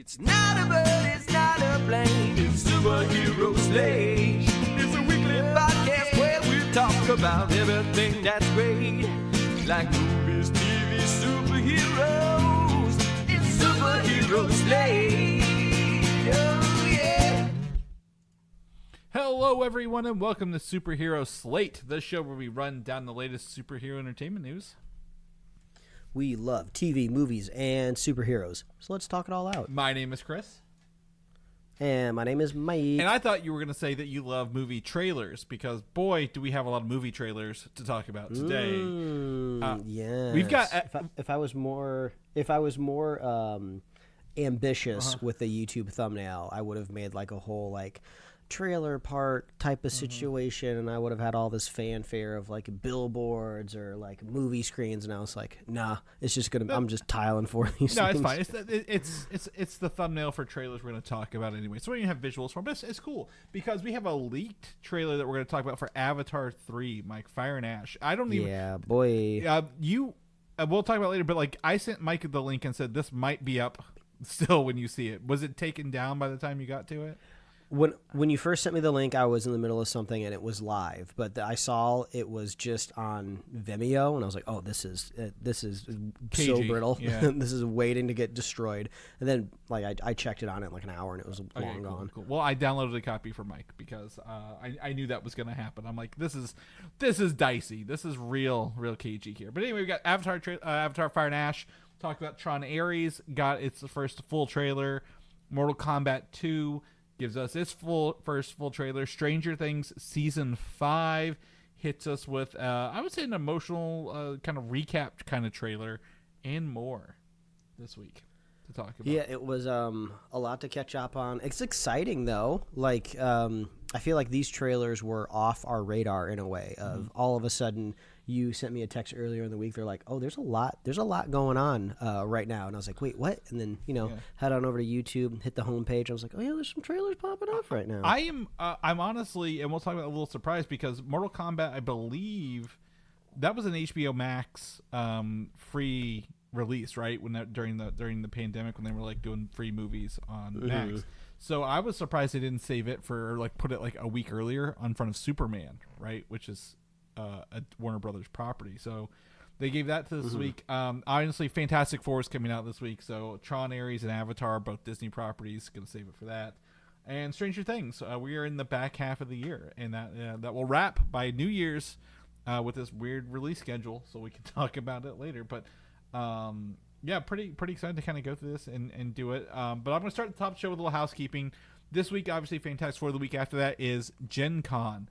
It's not a bird, it's not a plane, it's Superhero Slate. It's a weekly podcast where we talk about everything that's great. Like movies, TV, superheroes. It's Superhero Slate. Oh, yeah. Hello, everyone, and welcome to Superhero Slate, the show where we run down the latest superhero entertainment news. We love TV, movies, and superheroes. So let's talk it all out. My name is Chris. And my name is Mike. And I thought you were going to say that you love movie trailers, because, boy, do we have a lot of movie trailers to talk about today. Yes. We've got... if I was more ambitious with the YouTube thumbnail, I would have made like a whole like trailer park type of situation, and I would have had all this fanfare of like billboards or like movie screens, and I was like, nah, it's just gonna. I'm just tiling for these. No, things. it's fine. It's the thumbnail for trailers we're going to talk about anyway. So we don't have visuals for, but it's cool because we have a leaked trailer that we're going to talk about for Avatar 3, Mike, Fire and Ash. I don't even. Yeah, boy. We'll talk about it later, but like I sent Mike the link and said this might be up still when you see it. Was it taken down by the time you got to it? When you first sent me the link, I was in the middle of something and it was live, but I saw it was just on Vimeo, and I was like, "Oh, this is so brittle. Yeah. This is waiting to get destroyed." And then, like, I checked it on it in like an hour, and it was long gone. Cool. Well, I downloaded a copy for Mike because I knew that was going to happen. I'm like, this is dicey. This is real cagey here. But anyway, we got Avatar Fire and Ash. Talked about Tron Ares. Got its first full trailer. Mortal Kombat 2. Gives us its first full trailer. Stranger Things Season 5 hits us with, I would say, an emotional kind of recap kind of trailer and more this week to talk about. Yeah, it was a lot to catch up on. It's exciting, though. Like, I feel like these trailers were off our radar in a way. Of all of a sudden, you sent me a text earlier in the week. They're like, "Oh, there's a lot going on right now," and I was like, "Wait, what?" And then head on over to YouTube, hit the homepage. I was like, "Oh yeah, there's some trailers popping off right now." I'm honestly, and we'll talk about it a little surprised because Mortal Kombat, I believe, that was an HBO Max free release, right? During the pandemic, when they were like doing free movies on Max. So I was surprised they didn't save it for like put it like a week earlier in front of Superman, right? Which is a Warner Brothers property. So they gave that to this week. Obviously, Fantastic Four is coming out this week. So Tron Ares and Avatar, both Disney properties, going to save it for that. And Stranger Things, we are in the back half of the year, and that will wrap by New Year's with this weird release schedule. So we can talk about it later, but. Yeah, pretty excited to kind of go through this and do it. But I'm going to start the top show with a little housekeeping. This week, obviously, Fantastic Four. The week after that is GenCon,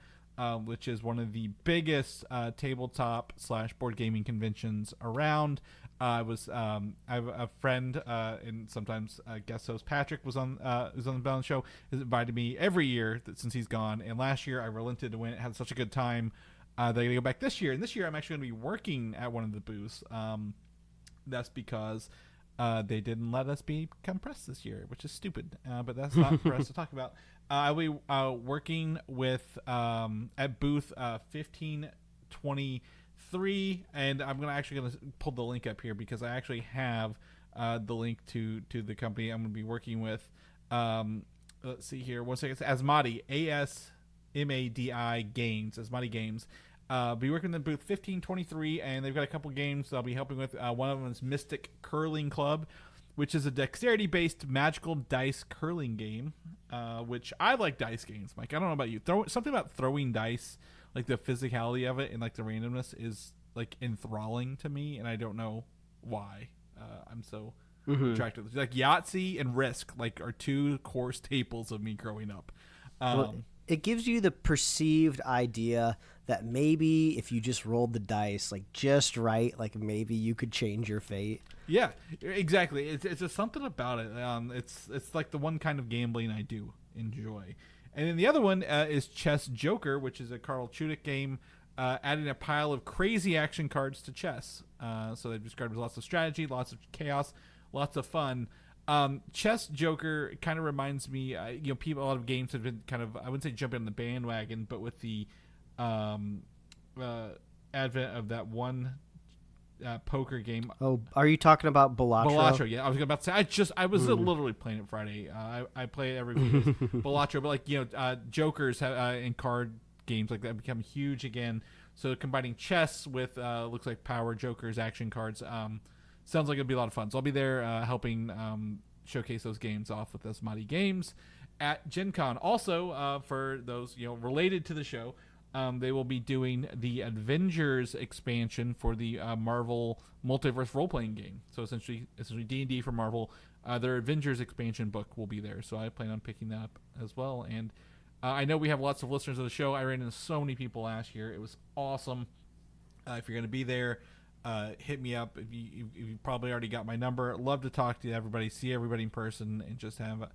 which is one of the biggest tabletop / board gaming conventions around. I have a friend and sometimes guest host Patrick who's on the Balance Show, has invited me every year since he's gone. And last year I relented to win. It had such a good time. They're going to go back this year. And this year I'm actually going to be working at one of the booths. That's because they didn't let us become press this year, which is stupid. But that's not for us to talk about. I'll be working with at booth 1523, and I'm going to pull the link up here because I actually have the link to the company I'm going to be working with. Let's see here. One second. It's Asmadi, ASMADI Games, Asmadi Games. Be working in booth 1523, and they've got a couple games I'll be helping with. One of them is Mystic Curling Club, which is a dexterity-based magical dice curling game, which I like dice games, Mike. I don't know about you. Something about throwing dice, like the physicality of it and like the randomness is like enthralling to me, and I don't know why I'm so attracted. Like Yahtzee and Risk are two core staples of me growing up. It gives you the perceived idea that maybe if you just rolled the dice just right, maybe you could change your fate. Yeah, exactly. It's just something about it. It's like the one kind of gambling I do enjoy. And then the other one is Chess Joker, which is a Carl Chudyk game, adding a pile of crazy action cards to chess. So they've described lots of strategy, lots of chaos, lots of fun. Chess Joker kind of reminds me, a lot of games have been kind of, I wouldn't say jumping on the bandwagon, but with the advent of that one poker game. Oh, are you talking about Balatro? Balatro, yeah. I was about to say. I was literally playing it Friday. I play it every week. Balatro, but like jokers in card games like that become huge again. So combining chess with looks like power jokers action cards. Sounds like it'll be a lot of fun. So I'll be there helping showcase those games off with Asmadi Games at GenCon. Also, for those related to the show, they will be doing the Avengers expansion for the Marvel Multiverse role-playing game. So essentially D&D for Marvel. Their Avengers expansion book will be there. So I plan on picking that up as well. And I know we have lots of listeners of the show. I ran into so many people last year. It was awesome. If you're going to be there, hit me up. If you probably already got my number. Love to talk to everybody, see everybody in person, and just have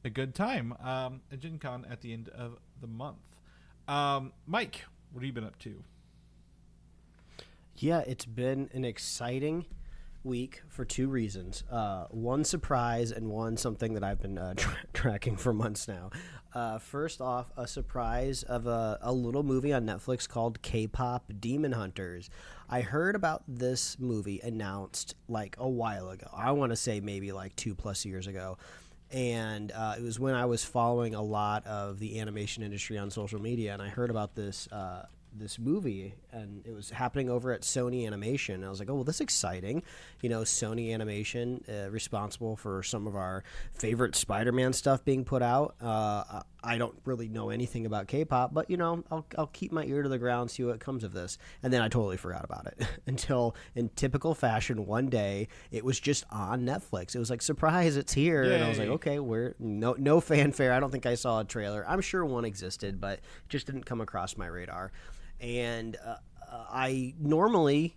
a good time at Gen Con at the end of the month. Mike, what have you been up to? Yeah, it's been an exciting week for two reasons. One surprise and one something that I've been tracking for months now. First off, a surprise of a little movie on Netflix called Kpop Demon Hunters. I heard about this movie announced like a while ago. I want to say maybe like 2+ years ago. And it was when I was following a lot of the animation industry on social media, and I heard about this movie, and it was happening over at Sony Animation. And I was like, oh, well, this is exciting. Sony Animation, responsible for some of our favorite Spider-Man stuff being put out. I don't really know anything about K-pop, but, I'll keep my ear to the ground, see what comes of this. And then I totally forgot about it until, in typical fashion, one day, it was just on Netflix. It was like, surprise, it's here. Yay. And I was like, okay, no fanfare. I don't think I saw a trailer. I'm sure one existed, but it just didn't come across my radar. And I normally,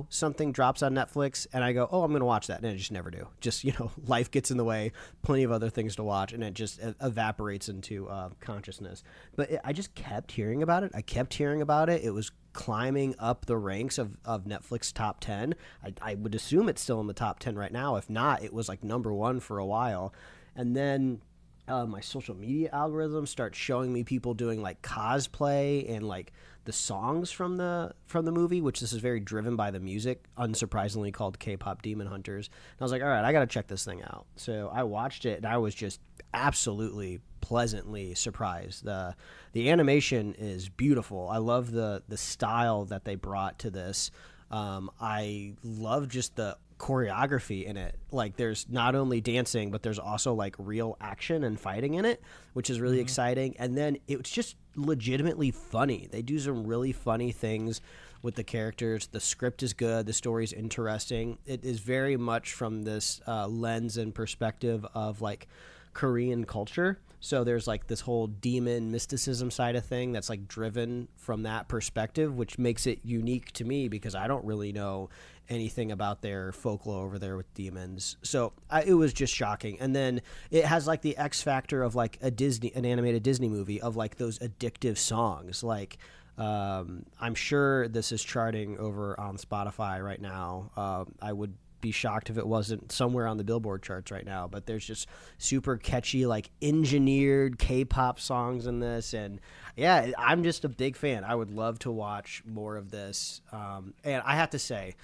something drops on Netflix and I go, oh, I'm going to watch that. And I just never do. Just, life gets in the way, plenty of other things to watch, and it just evaporates into consciousness. But I just kept hearing about it. It was climbing up the ranks of Netflix top 10. I would assume it's still in the top 10 right now. If not, it was like number 1 for a while. And then my social media algorithm starts showing me people doing like cosplay and like the songs from the movie, which this is very driven by the music, unsurprisingly called Kpop Demon Hunters. And I was like, all right, I got to check this thing out. So I watched it and I was just absolutely pleasantly surprised. The animation is beautiful. I love the style that they brought to this. I love just the choreography in it. Like, there's not only dancing, but there's also like real action and fighting in it, which is really exciting. And then it's just legitimately funny. They do some really funny things with the characters. The script is good. The story's interesting. It is very much from this lens and perspective of like Korean culture. So there's like this whole demon mysticism side of thing that's like driven from that perspective, which makes it unique to me because I don't really know anything about their folklore over there with demons. So it was just shocking. And then it has like the X factor of like an animated Disney movie of like those addictive songs. Like I'm sure this is charting over on Spotify right now. I would be shocked if it wasn't somewhere on the Billboard charts right now, but there's just super catchy, like engineered K-pop songs in this. And yeah, I'm just a big fan. I would love to watch more of this. And I have to say,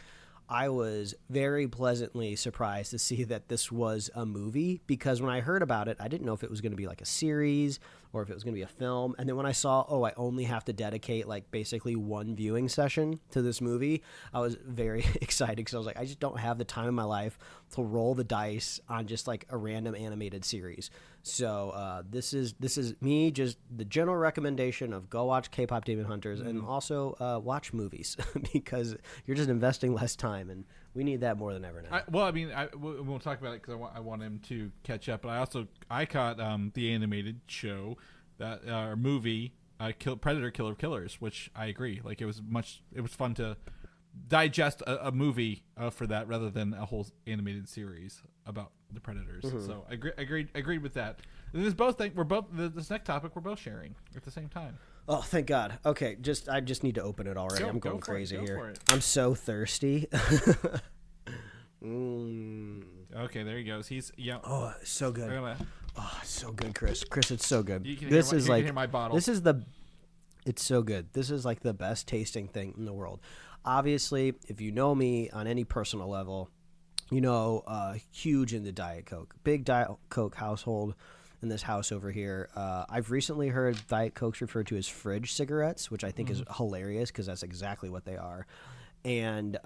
I was very pleasantly surprised to see that this was a movie, because when I heard about it, I didn't know if it was going to be like a series or if it was going to be a film. And then when I saw, I only have to dedicate like basically one viewing session to this movie, I was very excited because I was like, I just don't have the time in my life to roll the dice on just like a random animated series. So this is me, just the general recommendation of go watch Kpop Demon Hunters and also watch movies because you're just investing less time, and we need that more than ever now. We'll talk about it because I want him to catch up. But I caught the animated show that movie Predator Killer of Killers, which I agree. Like it was fun to digest a movie for that rather than a whole animated series about the Predators. So I agreed with that. And this next topic we're both sharing at the same time. Oh, thank God. Okay, I just need to open it already. I'm going crazy here. I'm so thirsty. Okay, there he goes. Oh, so good. Oh, so good, Chris. Chris, it's so good. You can hear my bottle. It's so good. This is like the best tasting thing in the world. Obviously, if you know me on any personal level, you know, huge into Diet Coke. Big Diet Coke household in this house over here. I've recently heard Diet Cokes referred to as fridge cigarettes, which I think is hilarious because that's exactly what they are. And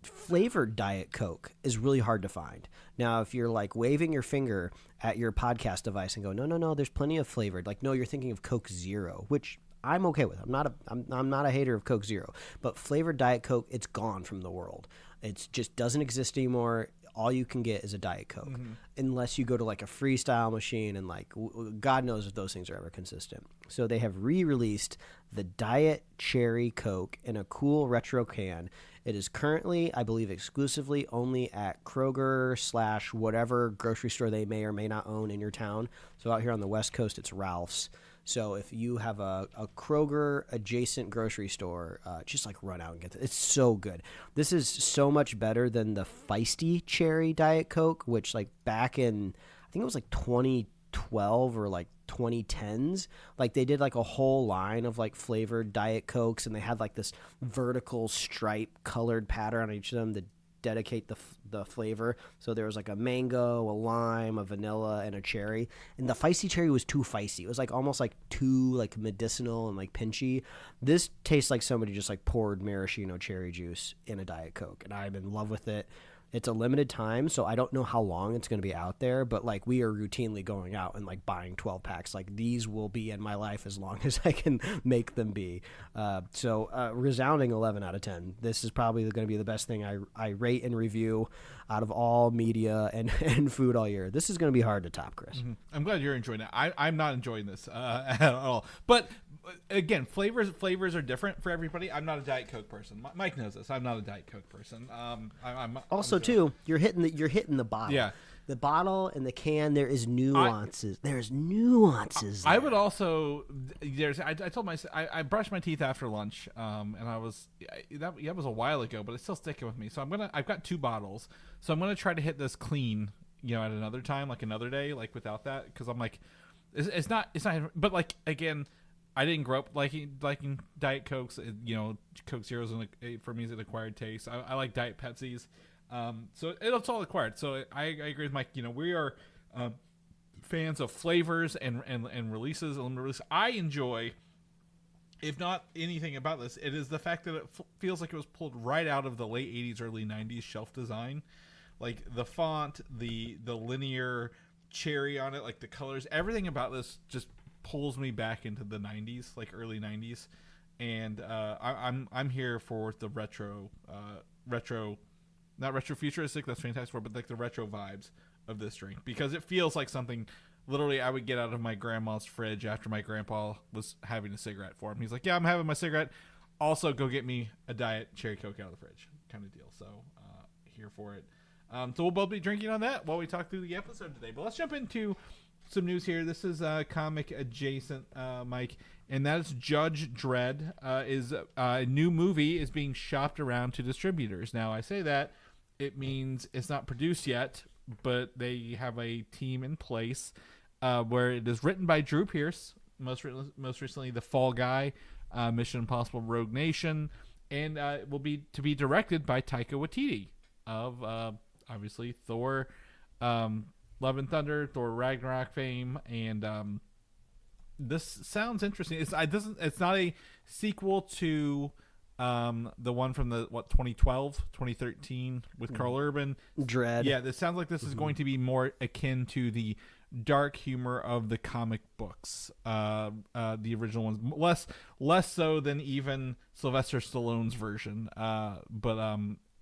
flavored Diet Coke is really hard to find. Now, if you're like waving your finger at your podcast device and go, no, there's plenty of flavored. Like, no, you're thinking of Coke Zero, which I'm okay with. I'm not a hater of Coke Zero, but flavored Diet Coke, it's gone from the world. It just doesn't exist anymore. All you can get is a Diet Coke, unless you go to like a freestyle machine and like God knows if those things are ever consistent. So they have re-released the Diet Cherry Coke in a cool retro can. It is currently, I believe, exclusively only at Kroger / whatever grocery store they may or may not own in your town. So out here on the West Coast, it's Ralph's. So if you have a Kroger adjacent grocery store, just like run out and get it. It's so good. This is so much better than the Feisty Cherry Diet Coke, which like back in, I think it was like 2012 or like 2010s, like they did like a whole line of like flavored Diet Cokes, and they had like this vertical stripe colored pattern on each of them to dedicate the flavor. So there was like a mango, a lime, a vanilla, and a cherry. And the Feisty Cherry was too feisty. It was like almost like too like medicinal and like pinchy. This tastes like somebody just like poured maraschino cherry juice in a Diet Coke, and I'm in love with it. It's a limited time, so I don't know how long it's going to be out there, but like we are routinely going out and like buying 12 packs. Like these will be in my life as long as I can make them be. So resounding 11 out of 10. This is probably going to be the best thing I rate and review out of all media and food all year. This is going to be hard to top, Chris. Mm-hmm. I'm glad you're enjoying it. I'm not enjoying this at all. But again, flavors are different for everybody. I'm not a Diet Coke person. Mike knows this. I'm not a Diet Coke person. I'm also too, you're hitting the bottle. Yeah. The bottle and the can, there is nuances. There's nuances. I would also. I told myself I brushed my teeth after lunch, and that was a while ago, but it's still sticking with me. So I've got 2 bottles, so I'm gonna try to hit this clean, at another time, like another day, like without that, because I'm like, it's not. But like again, I didn't grow up liking Diet Cokes. Coke Zeros for me is an acquired taste. I like Diet Pepsis. So it's all acquired. So I agree with Mike. We are fans of flavors and releases and limited release. I enjoy, if not anything about this, it is the fact that it feels like it was pulled right out of the late 80s, early 90s shelf design. Like the font, the linear cherry on it, like the colors, everything about this just pulls me back into the 90s, like early 90s. And I'm here for the retro, not retro futuristic, that's fantastic for, but like the retro vibes of this drink, because it feels like something literally I would get out of my grandma's fridge after my grandpa was having a cigarette for him. He's like, yeah, I'm having my cigarette. Also, go get me a Diet Cherry Coke out of the fridge kind of deal. So here for it. So we'll both be drinking on that while we talk through the episode today. But let's jump into some news here. This is comic adjacent, Mike, and that is Judge Dredd. Is a new movie is being shopped around to distributors. Now, I say that it means it's not produced yet, but they have a team in place where it is written by Drew Pearce, most recently The Fall Guy, Mission Impossible Rogue Nation, and it will be directed by Taika Waititi of obviously Thor, Love and Thunder, Thor Ragnarok fame, and this sounds interesting. It's not a sequel to the one from 2013 with Carl Urban. Dredd. Yeah, this sounds like this is going to be more akin to the dark humor of the comic books, the original ones, less so than even Sylvester Stallone's version. But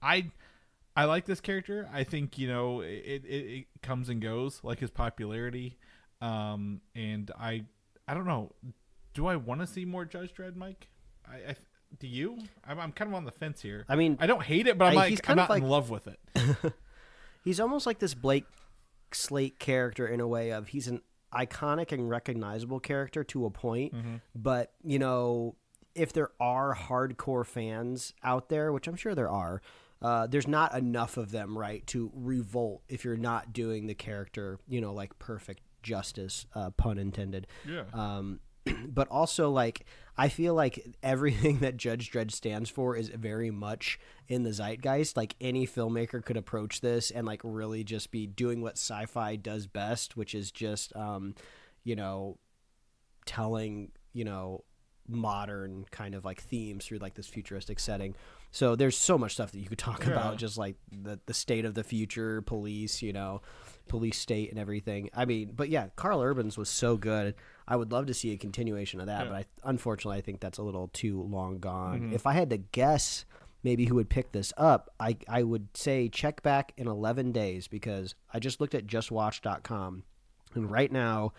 I like this character. I think it comes and goes like his popularity, and I don't know. Do I want to see more Judge Dredd, Mike? Do you? I'm kind of on the fence here. I mean, I don't hate it, but I'm not in love with it. He's almost like this Blake Slate character in a way of he's an iconic and recognizable character to a point, but if there are hardcore fans out there, which I'm sure there are, there's not enough of them, right, to revolt if you're not doing the character, like perfect justice, pun intended. Yeah. but also like I feel like everything that Judge Dredd stands for is very much in the zeitgeist. Like any filmmaker could approach this and like really just be doing what sci-fi does best, which is just you know, telling, you know, modern kind of like themes through like this futuristic setting. So there's so much stuff that you could talk about, just like the state of the future, police, you know, police state and everything. I mean, but yeah, Carl Urban's was so good. I would love to see a continuation of that, but unfortunately I think that's a little too long gone. If I had to guess maybe who would pick this up, I would say check back in 11 days, because I just looked at justwatch.com, and right now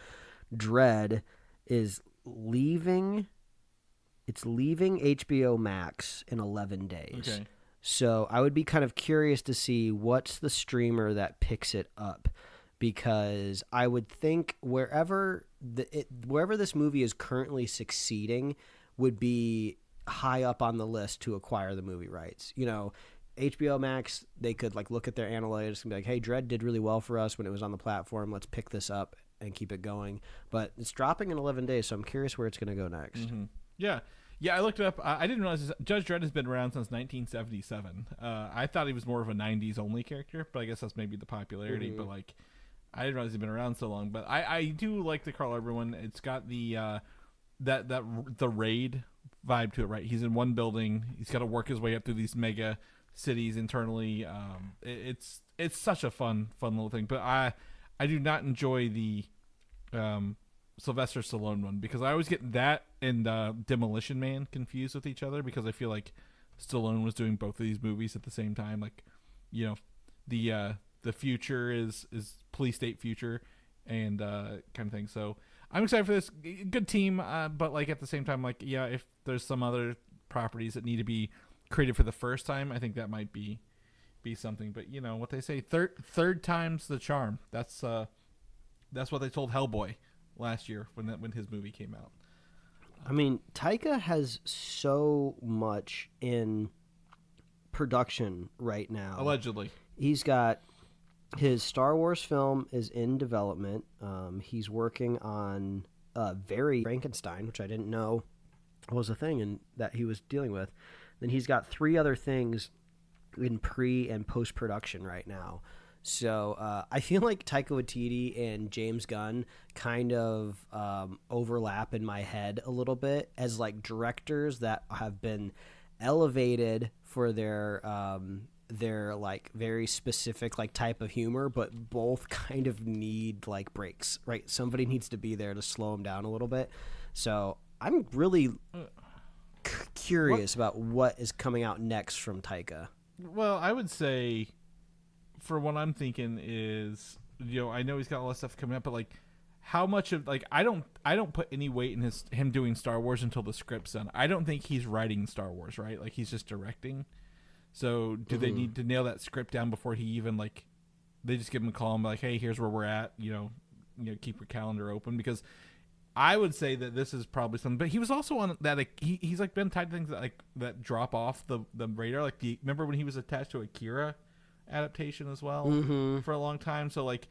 Dredd is leaving HBO Max in 11 days. Okay. So I would be kind of curious to see what's the streamer that picks it up, because I would think wherever this movie is currently succeeding would be high up on the list to acquire the movie rights. You know, HBO Max, they could like look at their analytics and be like, hey, Dredd did really well for us when it was on the platform. Let's pick this up and keep it going. But it's dropping in 11 days, so I'm curious where it's going to go next. Yeah, I looked it up. I didn't realize Judge Dredd has been around since 1977. I thought he was more of a 90s only character, but I guess that's maybe the popularity. But like, I didn't realize he'd been around so long. But I do like the Carl Urban one. It's got the the raid vibe to it, right? He's in one building. He's got to work his way up through these mega cities internally. It's such a fun little thing. But I do not enjoy the Sylvester Stallone one, because I always get that and Demolition Man confused with each other, because I feel like Stallone was doing both of these movies at the same time. Like, you know, the future is police state future and kind of thing. So I'm excited for this. Good team, but like at the same time, like, yeah, if there's some other properties that need to be created for the first time, I think that might be something. But you know what they say, third time's the charm. That's what they told Hellboy last year when his movie came out. I mean, Taika has so much in production right now. Allegedly. He's got his Star Wars film is in development. He's working on Very Frankenstein, which I didn't know was a thing and that he was dealing with. Then he's got 3 other things in pre and post production right now. So I feel like Taika Waititi and James Gunn kind of overlap in my head a little bit as like directors that have been elevated for their like very specific like type of humor, but both kind of need like breaks, right? Somebody needs to be there to slow them down a little bit. So I'm really curious about what is coming out next from Taika. Well, I would say, for what I'm thinking is, you know, I know he's got all this stuff coming up, but like, how much of like I don't put any weight in him doing Star Wars until the script's done. I don't think he's writing Star Wars, right? Like he's just directing. So do they need to nail that script down before he even like? They just give him a call and be like, hey, here's where we're at. You know, keep your calendar open, because I would say that this is probably something. But he was also on that. Like, he's like been tied to things that like that drop off the radar. Like remember when he was attached to Akira adaptation as well for a long time. So like,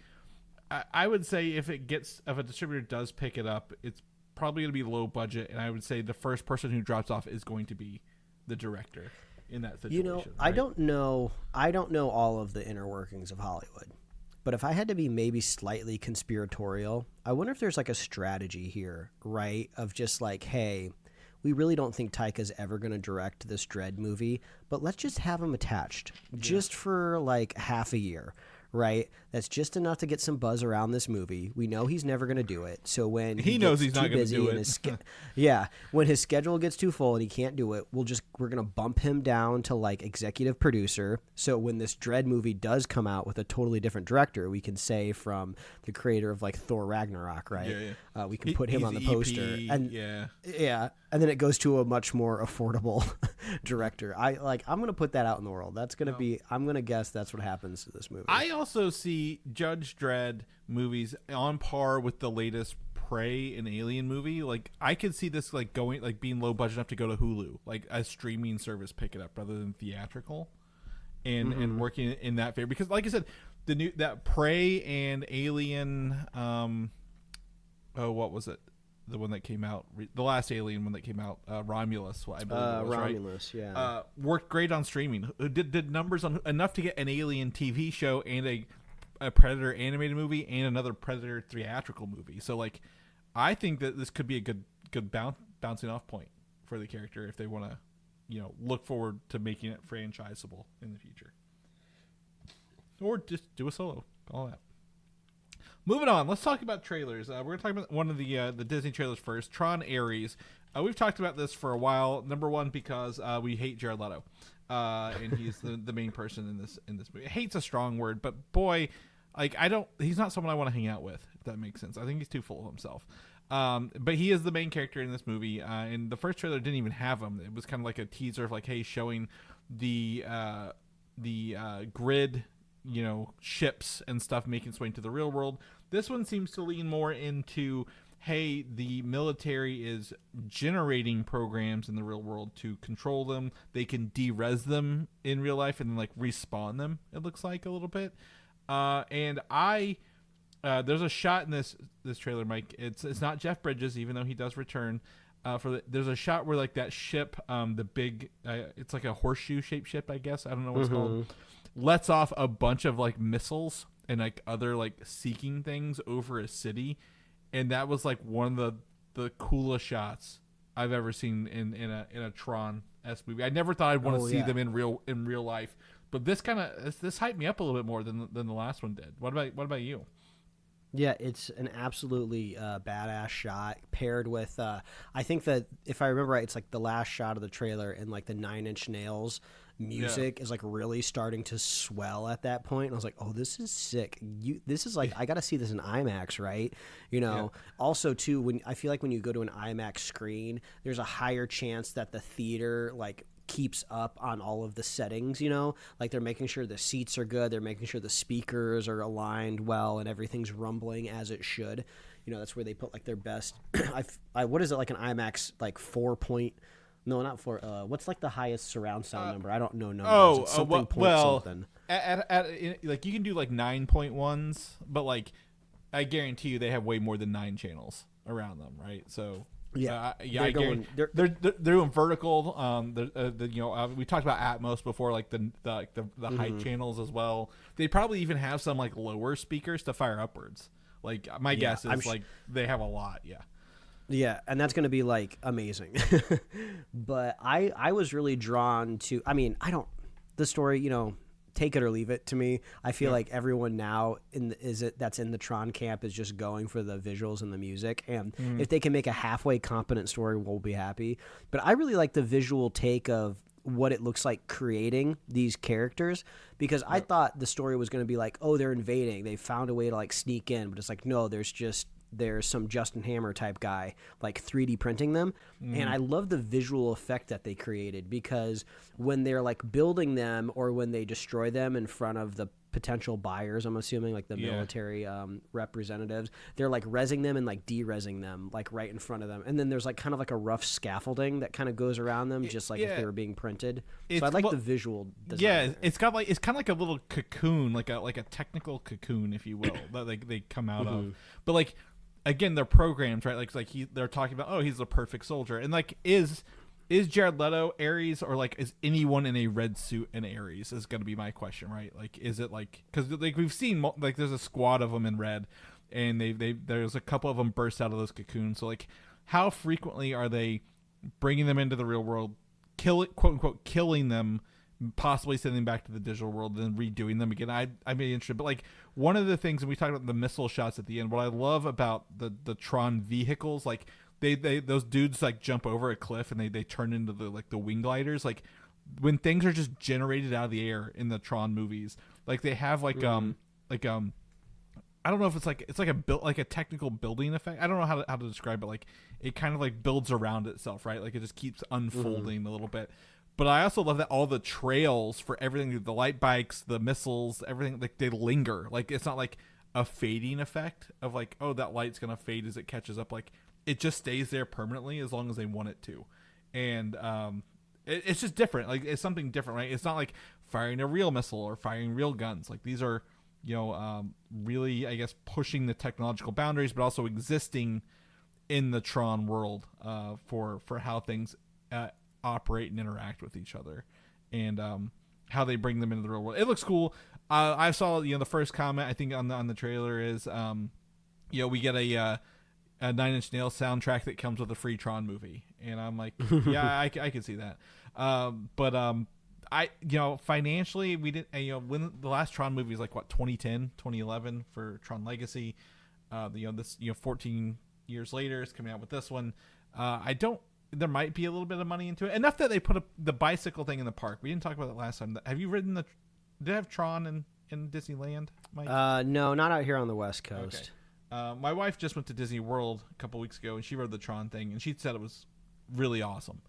I would say if a distributor does pick it up, it's probably going to be low budget, and I would say the first person who drops off is going to be the director in that situation. You know, right? I don't know all of the inner workings of Hollywood, but if I had to be maybe slightly conspiratorial, I wonder if there's like a strategy here, right? Of just like, hey, we really don't think Taika's ever going to direct this Dredd movie, but let's just have him attached just for like half a year, right? That's just enough to get some buzz around this movie. We know he's never going to do it. So when he knows he's not going to do it. When his schedule gets too full and he can't do it, we're going to bump him down to like executive producer. So when this Dredd movie does come out with a totally different director, we can say from the creator of like Thor Ragnarok, right? Yeah. We can put him on the poster. EP, and and then it goes to a much more affordable director. I'm going to put that out in the world. That's going to be, I'm going to guess that's what happens to this movie. I also see Judge Dredd movies on par with the latest Prey and Alien movie. Like I could see this like going, like being low budget enough to go to Hulu, like a streaming service pick it up rather than theatrical, and working in that favor. Because like I said, that Prey and Alien, what was it? one that came out, the last Alien one that came out, Romulus, I believe it was, Romulus, right? yeah. Worked great on streaming. Did numbers on enough to get an Alien TV show and a Predator animated movie and another Predator theatrical movie. So like, I think that this could be a good bouncing off point for the character if they want to, look forward to making it franchisable in the future, or just do a solo. All that. Moving on, let's talk about trailers. We're going to talk about one of the Disney trailers first, Tron Ares. We've talked about this for a while. Number one, because we hate Jared Leto, and he's the main person in this movie. Hate's a strong word, but boy, like he's not someone I want to hang out with, if that makes sense. I think he's too full of himself. But he is the main character in this movie, and the first trailer didn't even have him. It was kind of like a teaser of like, hey, showing the grid, ships and stuff making its way into the real world. This one seems to lean more into, hey, the military is generating programs in the real world to control them. They can de-res them in real life and then like respawn them, it looks like a little bit. And there's a shot in this trailer, Mike. It's not Jeff Bridges, even though he does return. There's a shot where like that ship, the big, it's like a horseshoe shaped ship, I guess. I don't know what it's called. Lets off a bunch of like missiles and like other like seeking things over a city, and that was like one of the coolest shots I've ever seen in a Tron-esque movie. I never thought I'd want to see them in real life, but this hyped me up a little bit more than the last one did. What about you? Yeah, it's an absolutely badass shot paired with, I think that if I remember right, it's like the last shot of the trailer and like the Nine Inch Nails music is like really starting to swell at that point. And I was like, oh, this is sick. This is like, I got to see this in IMAX, right? Also too, I feel like when you go to an IMAX screen, there's a higher chance that the theater like keeps up on all of the settings, like they're making sure the seats are good, they're making sure the speakers are aligned well and everything's rumbling as it should. That's where they put like their best what is it, like an IMAX like 4 point, no, not 4, what's like the highest surround sound number? I don't know numbers. It's something something. At like you can do like 9.1s, but like I guarantee you they have way more than 9 channels around them, right? So they're doing vertical. We talked about Atmos before, like the height channels as well. They probably even have some like lower speakers to fire upwards. Like my guess is like they have a lot. Yeah, and that's going to be like amazing. But I was really drawn to. I mean, the story. Take it or leave it to me. I feel like everyone now that's in the Tron camp is just going for the visuals and the music. And if they can make a halfway competent story, we'll be happy. But I really like the visual take of what it looks like creating these characters, because I thought the story was going to be like, oh, they're invading. They found a way to like sneak in, but it's like, no, there's some Justin Hammer type guy like 3D printing them. And I love the visual effect that they created, because when they're like building them or when they destroy them in front of the potential buyers, I'm assuming like the military representatives, they're like rezzing them and like de-rezzing them like right in front of them. And then there's like kind of like a rough scaffolding that kind of goes around them, just like if they were being printed. So I like the visual design. Yeah, it's kind of like a little cocoon, like a technical cocoon, if you will, that like they come out of. But like, again, they're programs, right? Like they're talking about, oh, he's the perfect soldier, and like is Jared Leto Ares, or like is anyone in a red suit in Ares is going to be my question, right? Like, is it like, because like we've seen like there's a squad of them in red, and there's a couple of them burst out of those cocoons. So like, how frequently are they bringing them into the real world, quote unquote killing them, possibly sending them back to the digital world, and then redoing them again? I'm interested. But like, one of the things, and we talked about the missile shots at the end, what I love about the Tron vehicles, like they those dudes like jump over a cliff and they turn into the wing gliders. Like when things are just generated out of the air in the Tron movies, like they have I don't know if it's like a technical building effect. I don't know how to describe it. Like it kind of like builds around itself, right? Like it just keeps unfolding a little bit. But I also love that all the trails for everything, the light bikes, the missiles, everything, like they linger. Like it's not like a fading effect of like, oh, that light's going to fade as it catches up. Like it just stays there permanently as long as they want it to. And it's just different. Like it's something different, right? It's not like firing a real missile or firing real guns. Like these are, really, I guess, pushing the technological boundaries, but also existing in the Tron world for how things operate and interact with each other, and how they bring them into the real world. It looks cool. I saw the first comment I think on the trailer is we get a 9 Inch Nails soundtrack that comes with a free Tron movie, and I'm like, yeah, I can see that. But I financially we didn't when the last Tron movie was like 2010 2011 for Tron Legacy. This 14 years later is coming out with this one. There might be a little bit of money into it, enough that they put the bicycle thing in the park. We didn't talk about it last time. Have you ridden did it have Tron in Disneyland, Mike? No, not out here on the West Coast. Okay. My wife just went to Disney World a couple weeks ago, and she rode the Tron thing, and she said it was really awesome.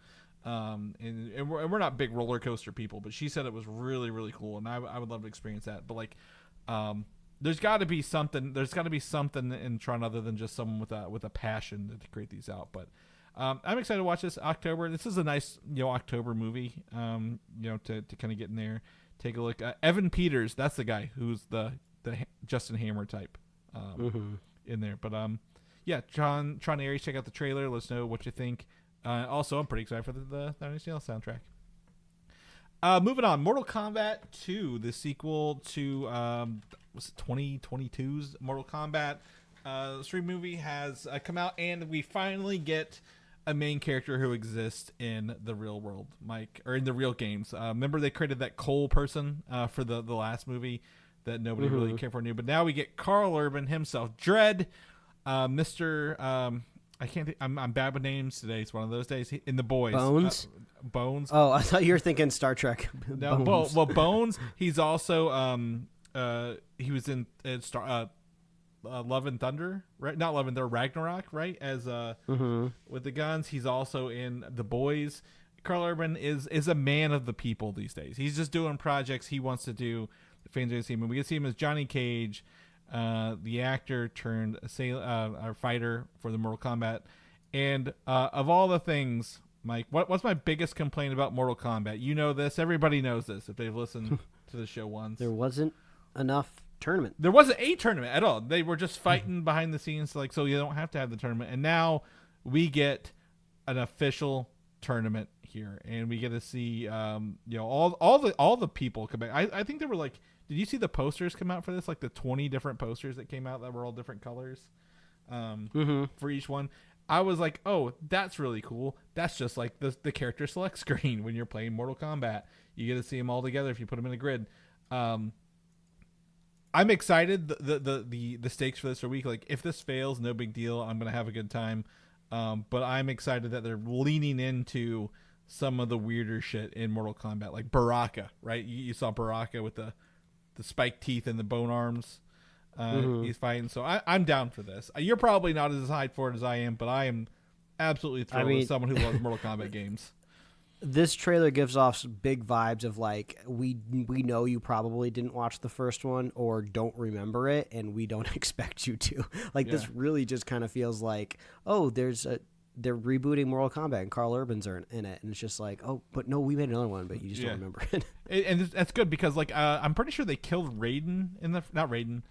And we're not big roller coaster people, but she said it was really, really cool, and I would love to experience that. But there's got to be something. There's got to be something in Tron other than just someone with a passion to create these out. But I'm excited to watch this October. This is a nice October movie. To kind of get in there, take a look. Evan Peters, that's the guy who's the Justin Hammer type. In there, but Tron Ares, check out the trailer. Let us know what you think. Also, I'm pretty excited for the 9 Inch Nails soundtrack. Moving on, Mortal Kombat 2, the sequel to 2022's Mortal Kombat. The stream movie has come out, and we finally get a main character who exists in the real world, Mike, or in the real games. Remember they created that Cole person for the last movie that nobody really cared for, but now we get Karl Urban himself, Dredd, Mr. I can't think, I'm bad with names today. It's one of those days. In the boys, Bones. Bones. Oh, I thought you were thinking Star Trek. No, Bones. well, Bones. He's also he was in Love and Thunder, right? Not Love and Thunder, Ragnarok, right? As with the guns. He's also in The Boys. Karl Urban is a man of the people these days. He's just doing projects he wants to do. The fans are gonna see him, and we can see him as Johnny Cage, the actor turned our fighter for the Mortal Kombat. And of all the things, Mike, what's my biggest complaint about Mortal Kombat? You know this. Everybody knows this if they've listened to the show once. There wasn't enough tournament. There wasn't a tournament at all. They were just fighting behind the scenes, so you don't have to have the tournament. And now we get an official tournament here, and we get to see all the people come back. I think there were did you see the posters come out for this? The 20 different posters that came out that were all different colors for each one. I was like, oh, that's really cool. That's just like the character select screen when you're playing Mortal Kombat. You get to see them all together if you put them in a grid. I'm excited. The stakes for this are weak. If this fails, no big deal. I'm gonna have a good time. But I'm excited that they're leaning into some of the weirder shit in Mortal Kombat, like Baraka, right? You saw Baraka with the spiked teeth and the bone arms. He's fighting. So I'm down for this. You're probably not as hyped for it as I am, but I am absolutely thrilled as someone who loves Mortal Kombat games. This trailer gives off big vibes of we know you probably didn't watch the first one or don't remember it, and we don't expect you to. This really just kind of feels like, oh, they're rebooting Mortal Kombat and Karl Urban's in it, and it's just oh, but no, we made another one, but you just don't remember it. And that's good because I'm pretty sure they killed Raiden not Raiden,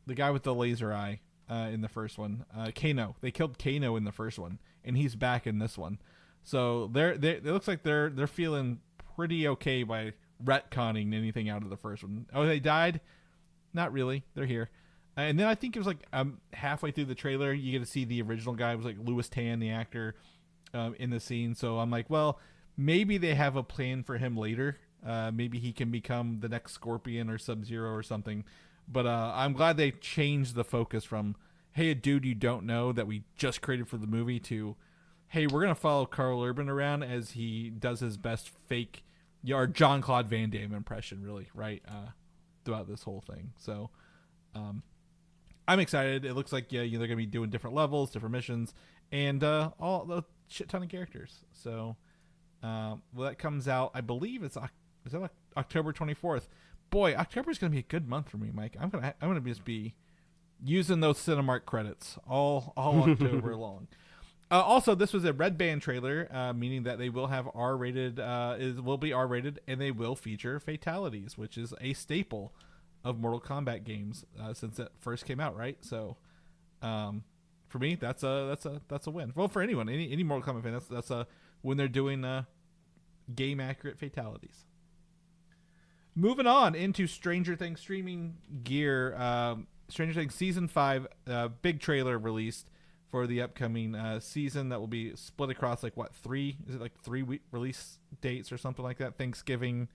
the guy with the laser eye in the first one. Kano. They killed Kano in the first one, and he's back in this one. So it looks like they're feeling pretty okay by retconning anything out of the first one. Oh, they died? Not really. They're here. And then I think it was halfway through the trailer, you get to see the original guy. It was Louis Tan, the actor, in the scene. So I'm like, well, maybe they have a plan for him later. Maybe he can become the next Scorpion or Sub-Zero or something. But I'm glad they changed the focus from, hey, a dude you don't know that we just created for the movie to, hey, we're going to follow Karl Urban around as he does his best fake or Jean-Claude Van Damme impression, really, right, throughout this whole thing. So I'm excited. It looks like they're going to be doing different levels, different missions, and all the shit ton of characters. So that comes out, I believe is that October 24th. Boy, October is going to be a good month for me, Mike. I'm gonna just be using those Cinemark credits all October long. Also, this was a Red Band trailer, meaning that they will have R-rated, will be R-rated, and they will feature fatalities, which is a staple of Mortal Kombat games since it first came out, right? So, for me, that's a win. Well, for anyone, any Mortal Kombat fan, that's a when they're doing game accurate fatalities. Moving on into Stranger Things streaming gear. Stranger Things season 5, big trailer released for the upcoming season that will be split across like what 3? Is it like 3 week release dates or something like that? Thanksgiving,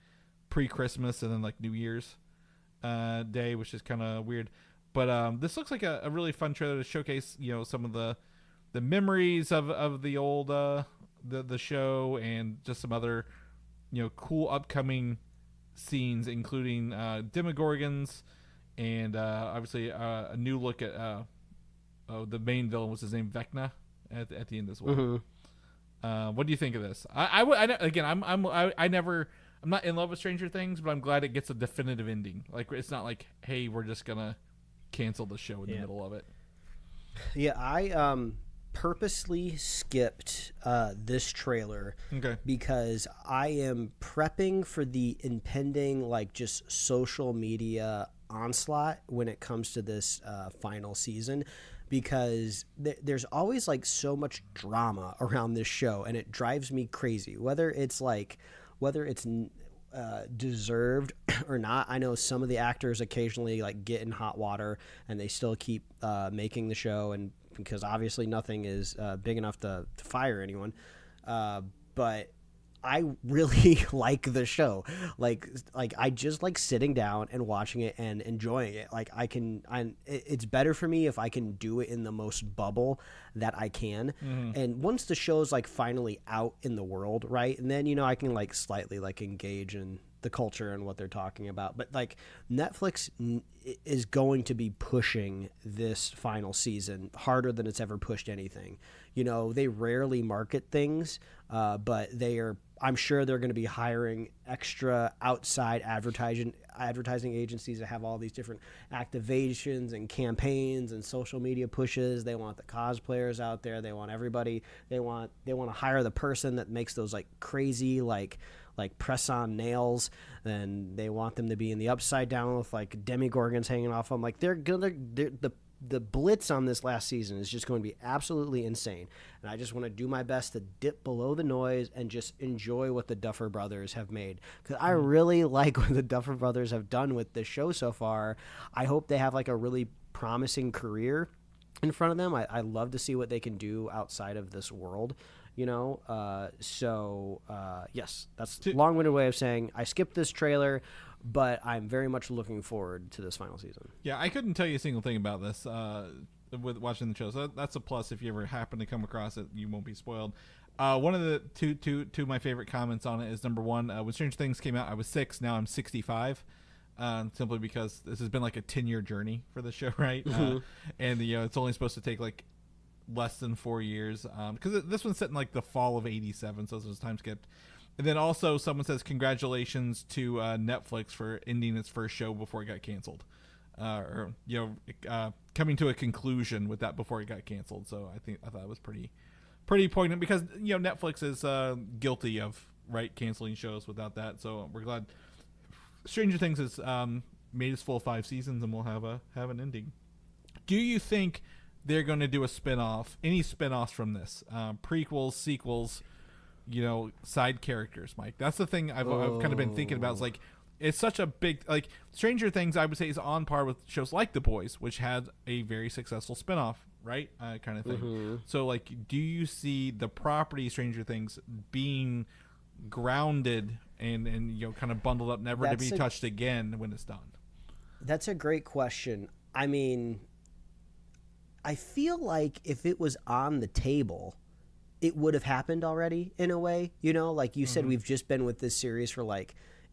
pre-Christmas, and then like New Year's Day, which is kind of weird. But this looks like a really fun trailer to showcase, some of the memories of the old the show, and just some other cool upcoming scenes, including Demogorgons, and obviously a new look at the main villain. Was his name Vecna at the end as well. Mm-hmm. What do you think of this? I'm not in love with Stranger Things, but I'm glad it gets a definitive ending. Like, it's not like, hey, we're just gonna cancel the show in the middle of it. Yeah, I purposely skipped this trailer because I am prepping for the impending just social media onslaught when it comes to this final season, because there's always so much drama around this show, and it drives me crazy, whether it's deserved or not. I know some of the actors occasionally get in hot water, and they still keep making the show, and because obviously nothing is big enough to fire anyone, but I really like the show. I just like sitting down and watching it and enjoying it. It's better for me if I can do it in the most bubble that I can. Mm-hmm. And once the show's finally out in the world, right? And then I can slightly engage in the culture and what they're talking about. But Netflix is going to be pushing this final season harder than it's ever pushed anything. They rarely market things, but I'm sure they're going to be hiring extra outside advertising agencies that have all these different activations and campaigns and social media pushes. They want the cosplayers out there. They want everybody. They want to hire the person that makes those crazy press on nails, and they want them to be in the upside down with demigorgons hanging off them. The blitz on this last season is just going to be absolutely insane, and I just want to do my best to dip below the noise and just enjoy what the Duffer Brothers have made, because I really like what the Duffer Brothers have done with this show so far. I hope they have a really promising career in front of them. I love to see what they can do outside of this world. Yes, that's a long-winded way of saying I skipped this trailer, but I'm very much looking forward to this final season. Yeah, I couldn't tell you a single thing about this with watching the show, so that's a plus. If you ever happen to come across it, you won't be spoiled. One of the two of my favorite comments on it is, number one, when Stranger Things came out, I was 6, now I'm 65. Simply because this has been a 10-year journey for the show, right? Mm-hmm. And it's only supposed to take less than 4 years, because this one's set in the fall of '87, so this was time skipped. And then also someone says congratulations to Netflix for ending its first show before it got canceled, or coming to a conclusion with that before it got canceled. So I thought it was pretty poignant, because Netflix is guilty of canceling shows without that. So we're glad Stranger Things has made its full 5 seasons, and we'll have an ending. Do you think they're going to do a spinoff? Any spinoffs from this? Prequels, sequels, side characters, Mike? That's the thing I've kind of been thinking about. It's such a big, Stranger Things, I would say, is on par with shows like The Boys, which had a very successful spinoff, right? Kind of thing. Mm-hmm. So, do you see the property Stranger Things being grounded and kind of bundled up, never to be touched again when it's done? That's a great question. I mean, I feel like if it was on the table, it would have happened already in a way. Like you said, we've just been with this series for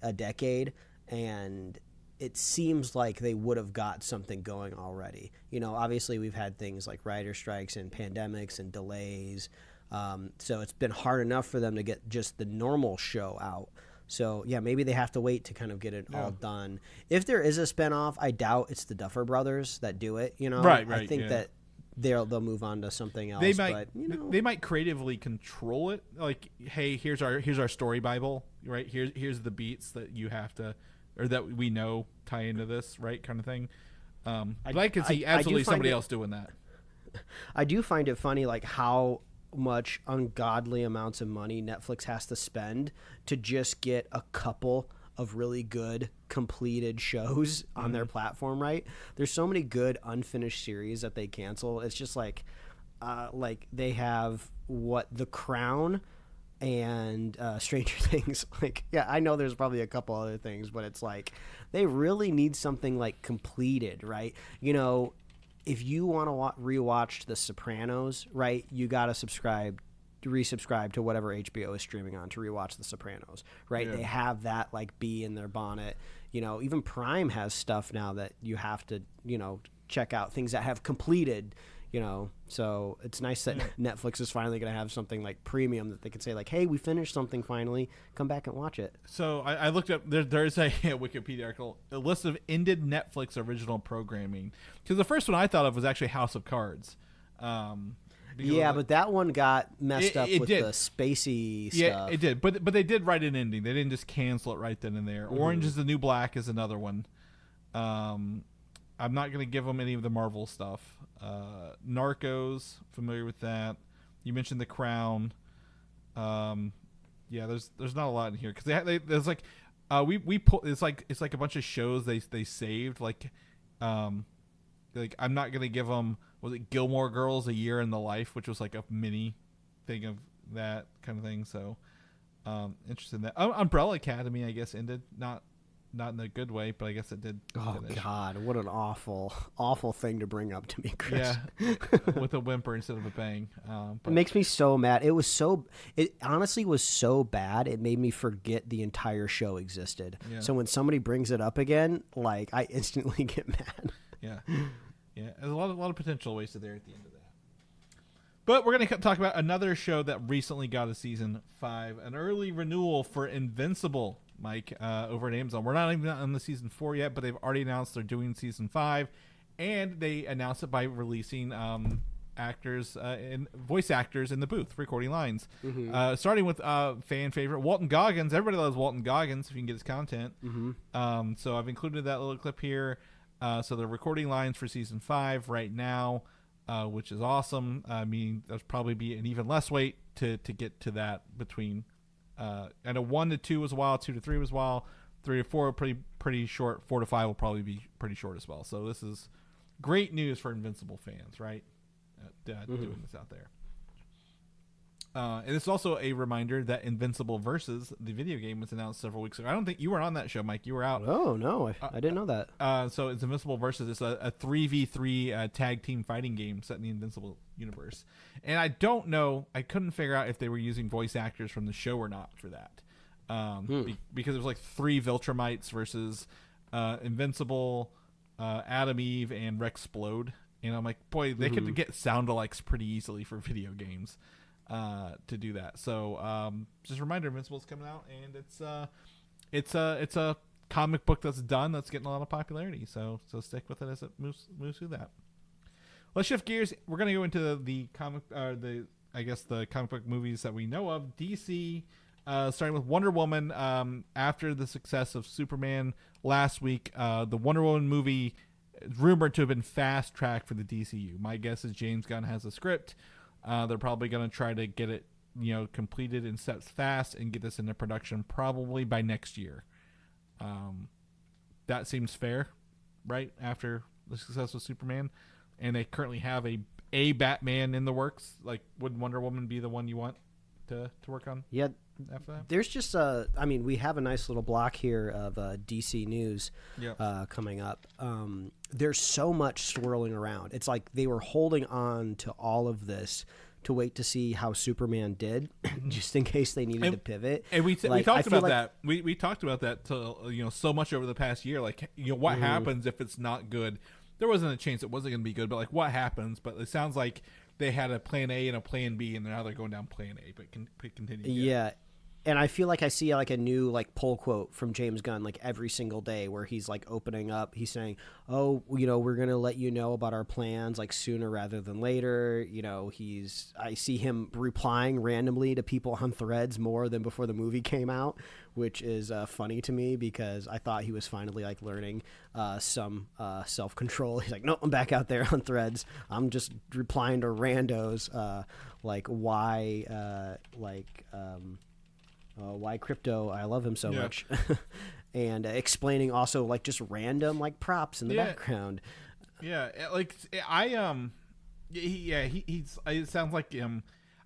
a decade, and it seems like they would have got something going already. Obviously we've had things like writer strikes and pandemics and delays. So it's been hard enough for them to get just the normal show out. So, yeah, maybe they have to wait to kind of get it all done. If there is a spinoff, I doubt it's the Duffer Brothers that do it. Right. I think that they'll move on to something else. They might creatively control it. Hey, here's our story Bible, right? Here's the beats that you have to, or that we know tie into this, right? Kind of thing. I could see absolutely somebody else doing that. I do find it funny, like how much ungodly amounts of money Netflix has to spend to just get a couple of really good completed shows on their platform, right? There's so many good unfinished series that they cancel. It's just like they have The Crown and Stranger Things. Like, yeah, I know there's probably a couple other things, but it's like they really need something like completed, right? You know, if you want to rewatch The Sopranos, right, you got to resubscribe to whatever HBO is streaming on to rewatch The Sopranos, right? Yeah. They have that like bee in their bonnet. You know, even Prime has stuff now that you have to, you know, check out, things that have completed, you know. So it's nice that Netflix is finally going to have something like premium that they can say like, hey, we finished something finally, come back and watch it. So I looked up, there's a Wikipedia article, a list of ended Netflix original programming. Because the first one I thought of was actually House of Cards. Yeah, but that one got messed up with did. the spacey stuff. Yeah, it did. But they did write an ending. They didn't just cancel it right then and there. Orange is the New Black is another one. I'm not going to give them any of the Marvel stuff. Narcos, familiar with that. You mentioned The Crown. Yeah, there's not a lot in here because there's like we pull. It's like a bunch of shows they saved. Like I'm not going to give them. Was it Gilmore Girls: A Year in the Life, which was like a mini thing of that kind of thing. So interested in that. Umbrella Academy, I guess, ended not in a good way, but I guess it did. Oh finish. God, what an awful thing to bring up to me, Chris. Yeah, with a whimper instead of a bang. It makes me so mad. It honestly was so bad. It made me forget the entire show existed. Yeah. So when somebody brings it up again, like I instantly get mad. Yeah. Yeah, there's a lot of potential wasted there at the end of that. But we're going to talk about another show that recently got a season 5, an early renewal for Invincible, Mike, over at Amazon. We're not even on the season 4 yet, but they've already announced they're doing season 5, and they announced it by releasing actors and voice actors in the booth recording lines. Starting with fan favorite Walton Goggins. Everybody loves Walton Goggins if you can get his content. So I've included that little clip here. So they're recording lines for season 5 right now, which is awesome. I mean, there's probably be an even less wait to get to that between. And a 1 to 2 was a while, 2 to 3 was a while, 3 to 4 pretty short, 4 to 5 will probably be pretty short as well. So this is great news for Invincible fans, right? Doing this out there. And it's also a reminder that Invincible Versus, the video game, was announced several weeks ago. I don't think you were on that show, Mike. You were out. Oh, no. I didn't know that. So it's Invincible Versus. It's a 3v3 tag team fighting game set in the Invincible universe. And I don't know. I couldn't figure out if they were using voice actors from the show or not for that. Because it was like 3 Viltrumites versus Invincible, Adam Eve, and Rexplode. And I'm like, boy, they could get sound-alikes pretty easily for video games. To do that. So just a reminder, Invincible's coming out, and it's a comic book that's done, that's getting a lot of popularity. So stick with it as it moves through that. Let's shift gears. We're gonna go into the comic book movies that we know of. DC, starting with Wonder Woman. After the success of Superman last week, the Wonder Woman movie is rumored to have been fast tracked for the DCU. My guess is James Gunn has a script. They're probably going to try to get it, completed in steps fast and get this into production probably by next year. That seems fair, right? After the success of Superman, and they currently have a Batman in the works. Like, would Wonder Woman be the one you want to work on? Yeah. After that, there's just we have a nice little block here of DC news coming up. There's so much swirling around. It's like they were holding on to all of this to wait to see how Superman did, just in case they needed to pivot. And we talked about that. We talked about that so much over the past year. Like, what happens if it's not good? There wasn't a chance it wasn't going to be good, but like, what happens? But it sounds like they had a plan A and a plan B, and now they're going down plan A. But continue. Yeah. And I feel like I see like a new like pull quote from James Gunn like every single day where he's like opening up. He's saying, "Oh, we're gonna let you know about our plans like sooner rather than later." I see him replying randomly to people on Threads more than before the movie came out, which is funny to me because I thought he was finally like learning some self control. He's like, "No, I'm back out there on Threads. I'm just replying to randos like why crypto. I love him so much." And explaining also like just random like props in the background. Yeah, like he's. It sounds like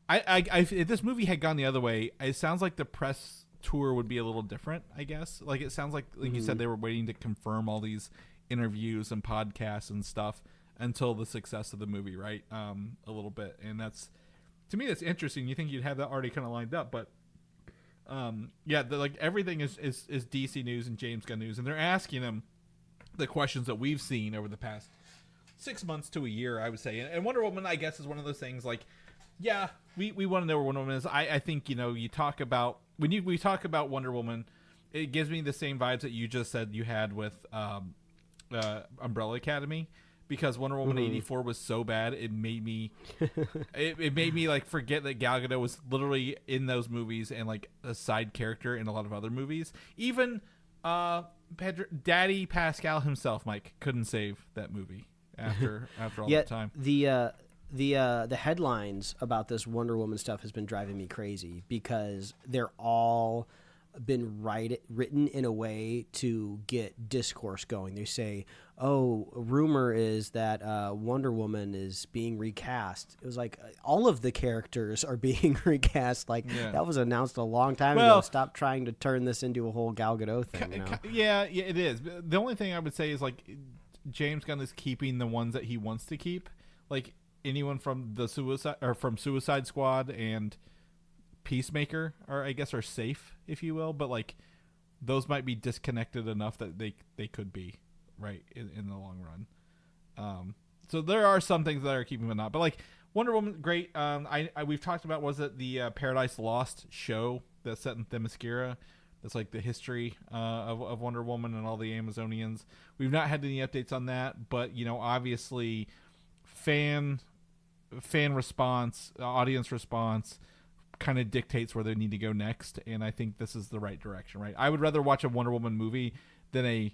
if this movie had gone the other way, it sounds like the press tour would be a little different. I guess like it sounds like you said they were waiting to confirm all these interviews and podcasts and stuff until the success of the movie, right? A little bit, and that's to me that's interesting. You think you'd have that already kind of lined up, but. Like everything is DC news and James Gunn news, and they're asking him the questions that we've seen over the past 6 months to a year, I would say. And Wonder Woman, I guess, is one of those things. Like, we want to know where Wonder Woman is. I think you talk about when we talk about Wonder Woman, it gives me the same vibes that you just said you had with Umbrella Academy. Because Wonder Woman 84 was so bad, it made me it made me like forget that Gal Gadot was literally in those movies and like a side character in a lot of other movies. Even Daddy Pascal himself, Mike, couldn't save that movie after all that time. The headlines about this Wonder Woman stuff has been driving me crazy because they're all been written in a way to get discourse going. They say, "Oh, rumor is that Wonder Woman is being recast." It was like all of the characters are being recast. Like that was announced a long time ago. Stop trying to turn this into a whole Gal Gadot thing. Yeah, it is. The only thing I would say is like James Gunn is keeping the ones that he wants to keep. Like anyone from Suicide Squad and Peacemaker are safe, if you will, but like those might be disconnected enough that they could be right in the long run. So there are some things that are keeping them not, but like Wonder Woman, great. We've talked about, was it the Paradise Lost show that's set in Themyscira? That's like the history of Wonder Woman and all the Amazonians. We've not had any updates on that, but obviously fan response, audience response kind of dictates where they need to go next, and I think this is the right direction, right? I would rather watch a Wonder Woman movie than a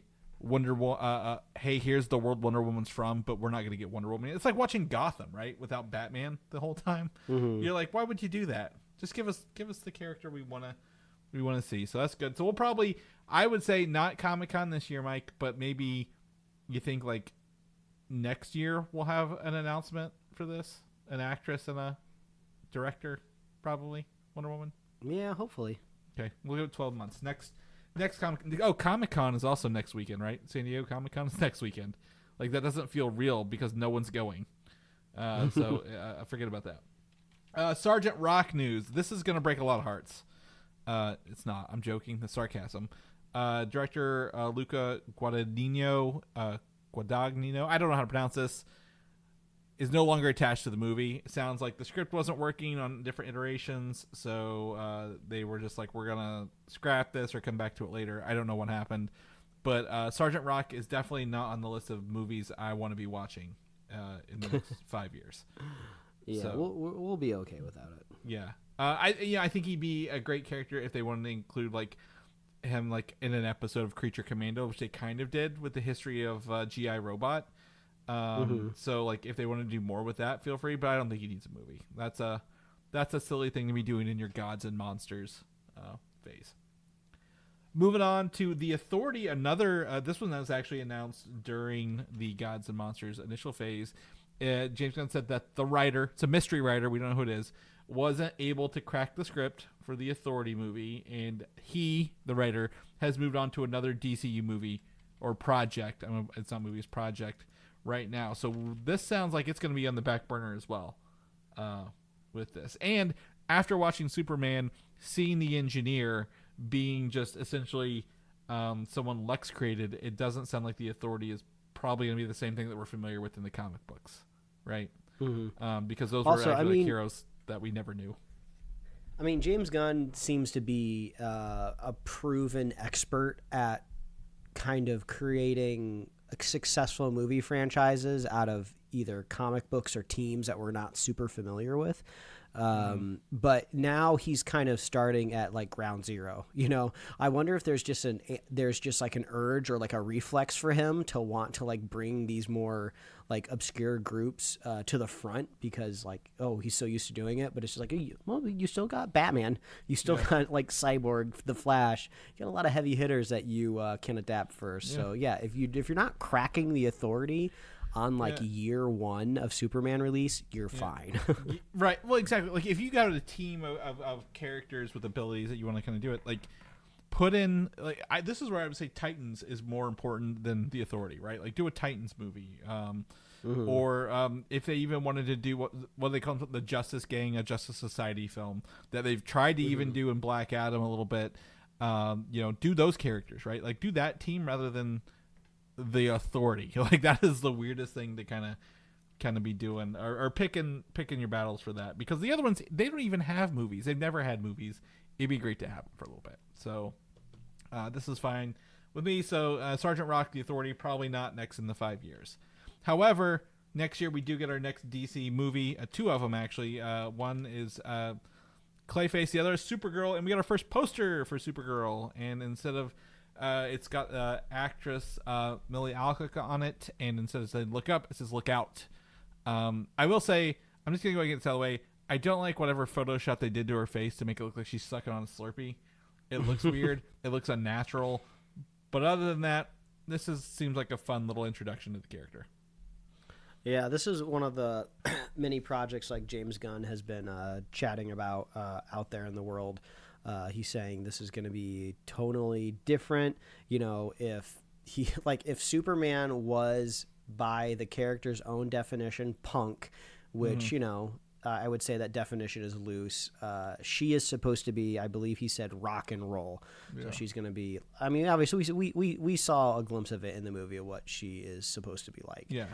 hey, here's the world Wonder Woman's from, but we're not going to get Wonder Woman. It's like watching Gotham, right, without Batman the whole time. You're like, why would you do that? Just give us the character we want to see. So that's good. So we'll probably, I would say, not Comic-Con this year, Mike, but maybe you think like next year we'll have an announcement for this, an actress and a director. Probably Wonder Woman. Yeah, hopefully. Okay, we'll go 12 months. Next Comic-Con is also next weekend, right? San Diego Comic-Con is next weekend. Like that doesn't feel real because no one's going. So forget about that. Sergeant Rock news. This is gonna break a lot of hearts. It's not. I'm joking. The sarcasm. Director Luca Guadagnino. I don't know how to pronounce this. Is no longer attached to the movie. It sounds like the script wasn't working on different iterations, so they were just like, we're going to scrap this or come back to it later. I don't know what happened. But Sergeant Rock is definitely not on the list of movies I want to be watching in the next 5 years. Yeah, so, we'll be okay without it. Yeah. I think he'd be a great character if they wanted to include like him like in an episode of Creature Commando, which they kind of did with the history of G.I. Robot. So like if they want to do more with that, feel free, but I don't think he needs a movie. That's a silly thing to be doing in your Gods and Monsters phase. Moving on to The Authority, another this one that was actually announced during the Gods and Monsters initial phase. James Gunn said that the writer, it's a mystery writer, we don't know who it is, wasn't able to crack the script for the Authority movie, and he, the writer, has moved on to another DCU movie or project. It's not movie, it's project right now. So this sounds like it's going to be on the back burner as well with this. And after watching Superman, seeing the engineer being just essentially someone Lex created, it doesn't sound like the Authority is probably going to be the same thing that we're familiar with in the comic books, right? Because those also, were actually heroes that we never knew. I mean, James Gunn seems to be a proven expert at kind of creating successful movie franchises out of either comic books or teams that we're not super familiar with. But now he's kind of starting at like ground zero. I wonder if there's just like an urge or like a reflex for him to want to like bring these more like obscure groups to the front because like, oh, he's so used to doing it. But it's just like, well, you still got Batman, you still got like Cyborg, the Flash. You got a lot of heavy hitters that you can adapt first. So yeah, if you're not cracking the Authority on like year one of Superman release, you're fine. Right. Well, exactly. Like if you got a team of characters with abilities that you want to kind of do it, like put in like this is where I would say Titans is more important than the Authority, right? Like do a Titans movie, or if they even wanted to do what they call the Justice Gang, a Justice Society film that they've tried to even do in Black Adam a little bit. Do those characters, right? Like do that team rather than the Authority. Like that is the weirdest thing to kind of be doing or picking your battles for that, because the other ones, they don't even have movies. They've never had movies. It'd be great to have them for a little bit. So this is fine with me. So Sergeant Rock, the Authority, probably not next in the 5 years. However, next year we do get our next DC movie, two of them actually. One is Clayface, the other is Supergirl, and we got our first poster for Supergirl, and instead of it's got actress Millie Alcock on it, and instead of saying "look up," it says "look out." I will say, I'm just gonna go and get this out of the way. I don't like whatever Photoshop they did to her face to make it look like she's sucking on a Slurpee. It looks weird. It looks unnatural. But other than that, seems like a fun little introduction to the character. Yeah, this is one of the many projects like James Gunn has been chatting about out there in the world. He's saying this is going to be tonally different. If Superman was by the character's own definition punk, which I would say that definition is loose. She is supposed to be, I believe he said, rock and roll. Yeah. So she's going to be. I mean, obviously we saw a glimpse of it in the movie of what she is supposed to be like. Yeah.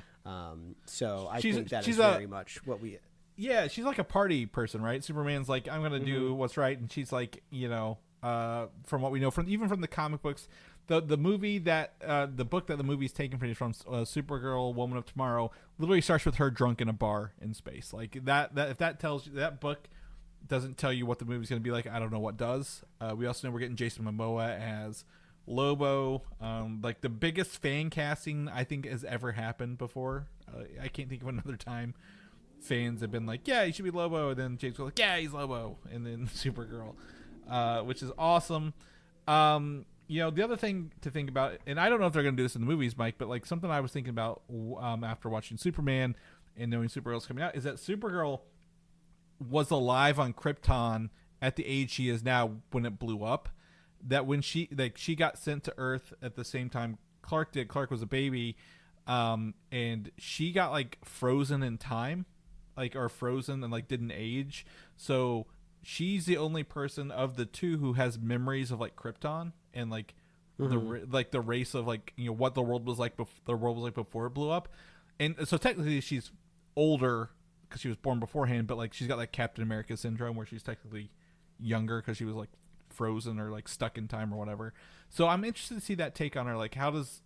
So I think that is very much what we. Yeah, she's like a party person, right? Superman's like, I'm gonna do what's right, and she's like, from what we know from the comic books, the movie that the book that the movie's taken from Supergirl, Woman of Tomorrow, literally starts with her drunk in a bar in space. Like that if that tells you, that book doesn't tell you what the movie's gonna be like, I don't know what does. We also know we're getting Jason Momoa as Lobo, like the biggest fan casting I think has ever happened before. I can't think of another time fans have been like, yeah, he should be Lobo, and then James was like, yeah, he's Lobo, and then Supergirl, which is awesome. The other thing to think about, and I don't know if they're going to do this in the movies, Mike, but like something I was thinking about after watching Superman and knowing Supergirl's coming out is that Supergirl was alive on Krypton at the age she is now when it blew up. That when she got sent to Earth at the same time Clark did. Clark was a baby, and she got like frozen in time. Or frozen and like didn't age, so she's the only person of the two who has memories of like Krypton and like the race of like what the world was like before it blew up, and so technically she's older because she was born beforehand, but like she's got like Captain America syndrome where she's technically younger because she was like frozen or like stuck in time or whatever. So I'm interested to see that take on her. Like how does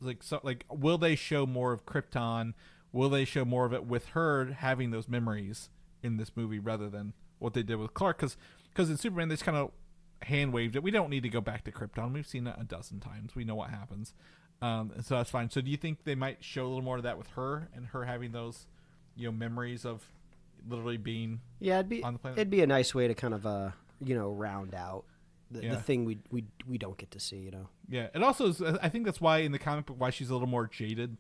will they show more of Krypton? Will they show more of it with her having those memories in this movie rather than what they did with Clark? Because in Superman, they just kind of hand-waved it. We don't need to go back to Krypton. We've seen it a dozen times. We know what happens. So that's fine. So do you think they might show a little more of that with her and her having those memories of literally being on the planet? It'd be a nice way to kind of, round out the thing we don't get to see, Yeah. It also is, I think that's why in the comic book, why she's a little more jaded,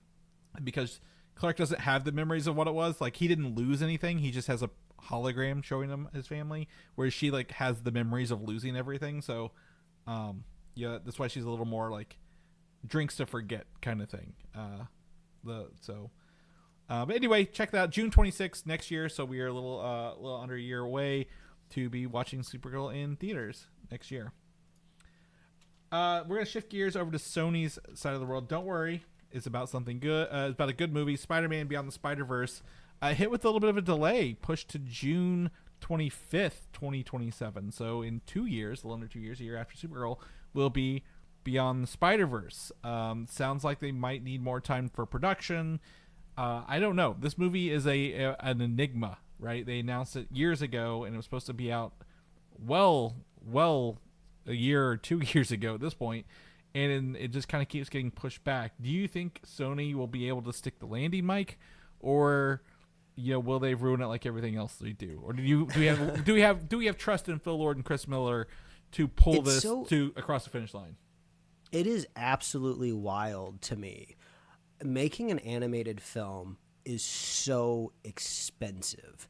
because Clark doesn't have the memories of what it was. Like, he didn't lose anything. He just has a hologram showing him his family, whereas she, like, has the memories of losing everything. So, that's why she's a little more, like, drinks to forget kind of thing. But anyway, check that out. June 26th next year. So we are a little under a year away to be watching Supergirl in theaters next year. We're going to shift gears over to Sony's side of the world. Don't worry. It's about something good. It's about a good movie, Spider-Man Beyond the Spider-Verse. Hit with a little bit of a delay, pushed to June 25th, 2027. So in 2 years, a little under 2 years, a year after Supergirl, will be Beyond the Spider-Verse. Sounds like they might need more time for production. I don't know. This movie is an enigma, right? They announced it years ago, and it was supposed to be out well a year or 2 years ago at this point, and it just kind of keeps getting pushed back. Do you think Sony will be able to stick the landing, Mike, or will they ruin it like everything else they do? Or do we have trust in Phil Lord and Chris Miller to pull this across the finish line? It is absolutely wild to me. Making an animated film is so expensive,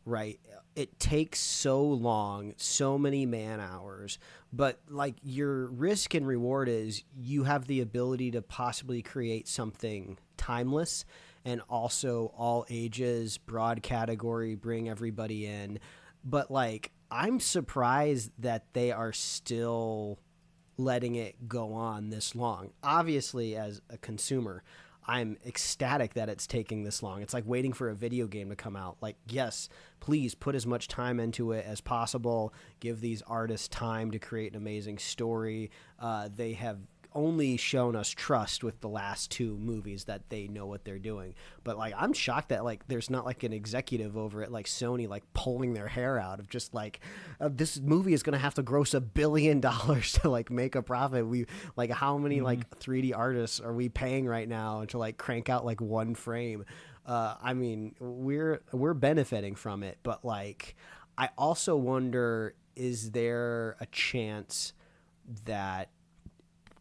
right? It takes so long, so many man hours, but like your risk and reward is you have the ability to possibly create something timeless and also all ages, broad category, bring everybody in. But like, I'm surprised that they are still letting it go on this long. Obviously, as a consumer, I'm ecstatic that it's taking this long. It's like waiting for a video game to come out. Like, yes, please put as much time into it as possible. Give these artists time to create an amazing story. They have only shown us trust with the last two movies that they know what they're doing. But like, I'm shocked that like there's not like an executive over at like Sony like pulling their hair out of just like this movie is gonna have to gross $1 billion to like make a profit. We like how many like 3D artists are we paying right now to like crank out like one frame? I mean, we're benefiting from it, but like I also wonder, is there a chance that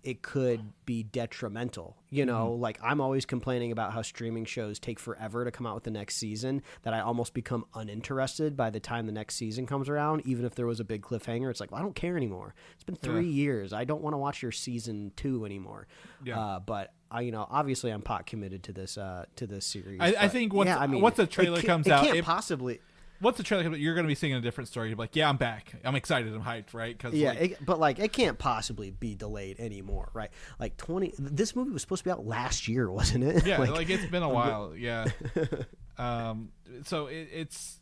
it could be detrimental? Like I'm always complaining about how streaming shows take forever to come out with the next season, that I almost become uninterested by the time the next season comes around. Even if there was a big cliffhanger, it's like, well, I don't care anymore. It's been 3 years. I don't want to watch your season 2 anymore. But obviously I'm pot committed to this series. I think once the trailer comes out, it can't possibly. Once the trailer comes out, you're going to be seeing a different story. You're like, yeah, I'm back. I'm excited. I'm hyped, right? But it can't possibly be delayed anymore, right? Like this movie was supposed to be out last year, wasn't it? Yeah, like it's been a while. Yeah. So it's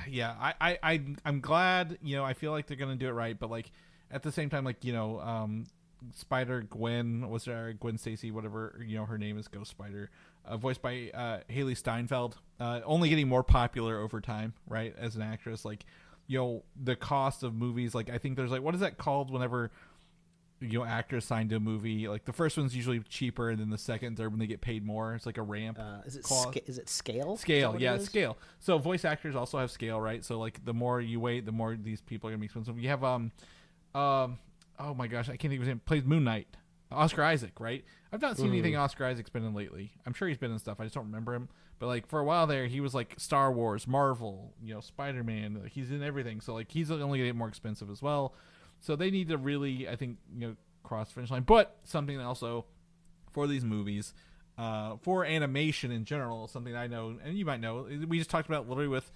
yeah. I'm glad. I feel like they're going to do it right, but like at the same time, like Spider Gwen, Gwen Stacy, whatever her name is, Ghost Spider, voiced by Haley Steinfeld, only getting more popular over time, right? As an actress, like the cost of movies, like I think there's like, what is that called whenever actors signed to a movie? Like the first one's usually cheaper, and then the second, third when they get paid more. It's like a ramp. Is it scale? Scale, yeah, scale. So voice actors also have scale, right? So like the more you wait, the more these people are gonna be expensive. You have oh my gosh, I can't think of his name. Plays Moon Knight, Oscar Isaac, right? I've not seen anything Oscar Isaac's been in lately. I'm sure he's been in stuff. I just don't remember him. But like for a while there, he was like Star Wars, Marvel, Spider-Man. Like, he's in everything. So like he's only gonna get more expensive as well. So they need to really, I think, cross the finish line. But something also for these movies, for animation in general, something I know and you might know, we just talked about literally with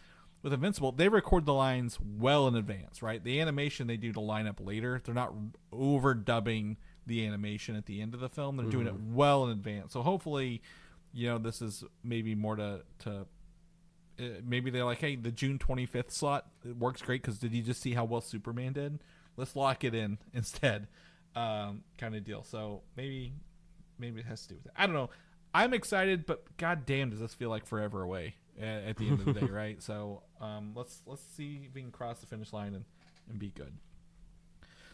Invincible, they record the lines well in advance, right? The animation they do to line up later. They're not overdubbing the animation at the end of the film. They're doing it well in advance. So hopefully, this is maybe more to maybe they're like, hey, the June 25th slot, it works great because did you just see how well Superman did? Let's lock it in instead, kind of deal. So maybe it has to do with it. I don't know. I'm excited, but goddamn, does this feel like forever away at the end of the day, right? So let's see if we can cross the finish line and be good.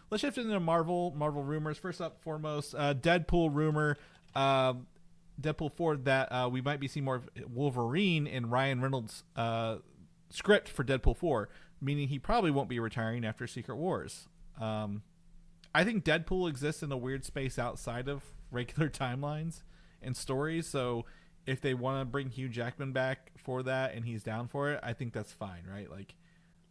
Let's shift into Marvel rumors. First up, foremost, Deadpool rumor, Deadpool 4, that we might be seeing more of Wolverine in Ryan Reynolds' script for Deadpool 4, meaning he probably won't be retiring after Secret Wars. I think Deadpool exists in a weird space outside of regular timelines and stories, so if they want to bring Hugh Jackman back for that and he's down for it, I think that's fine, right? Like,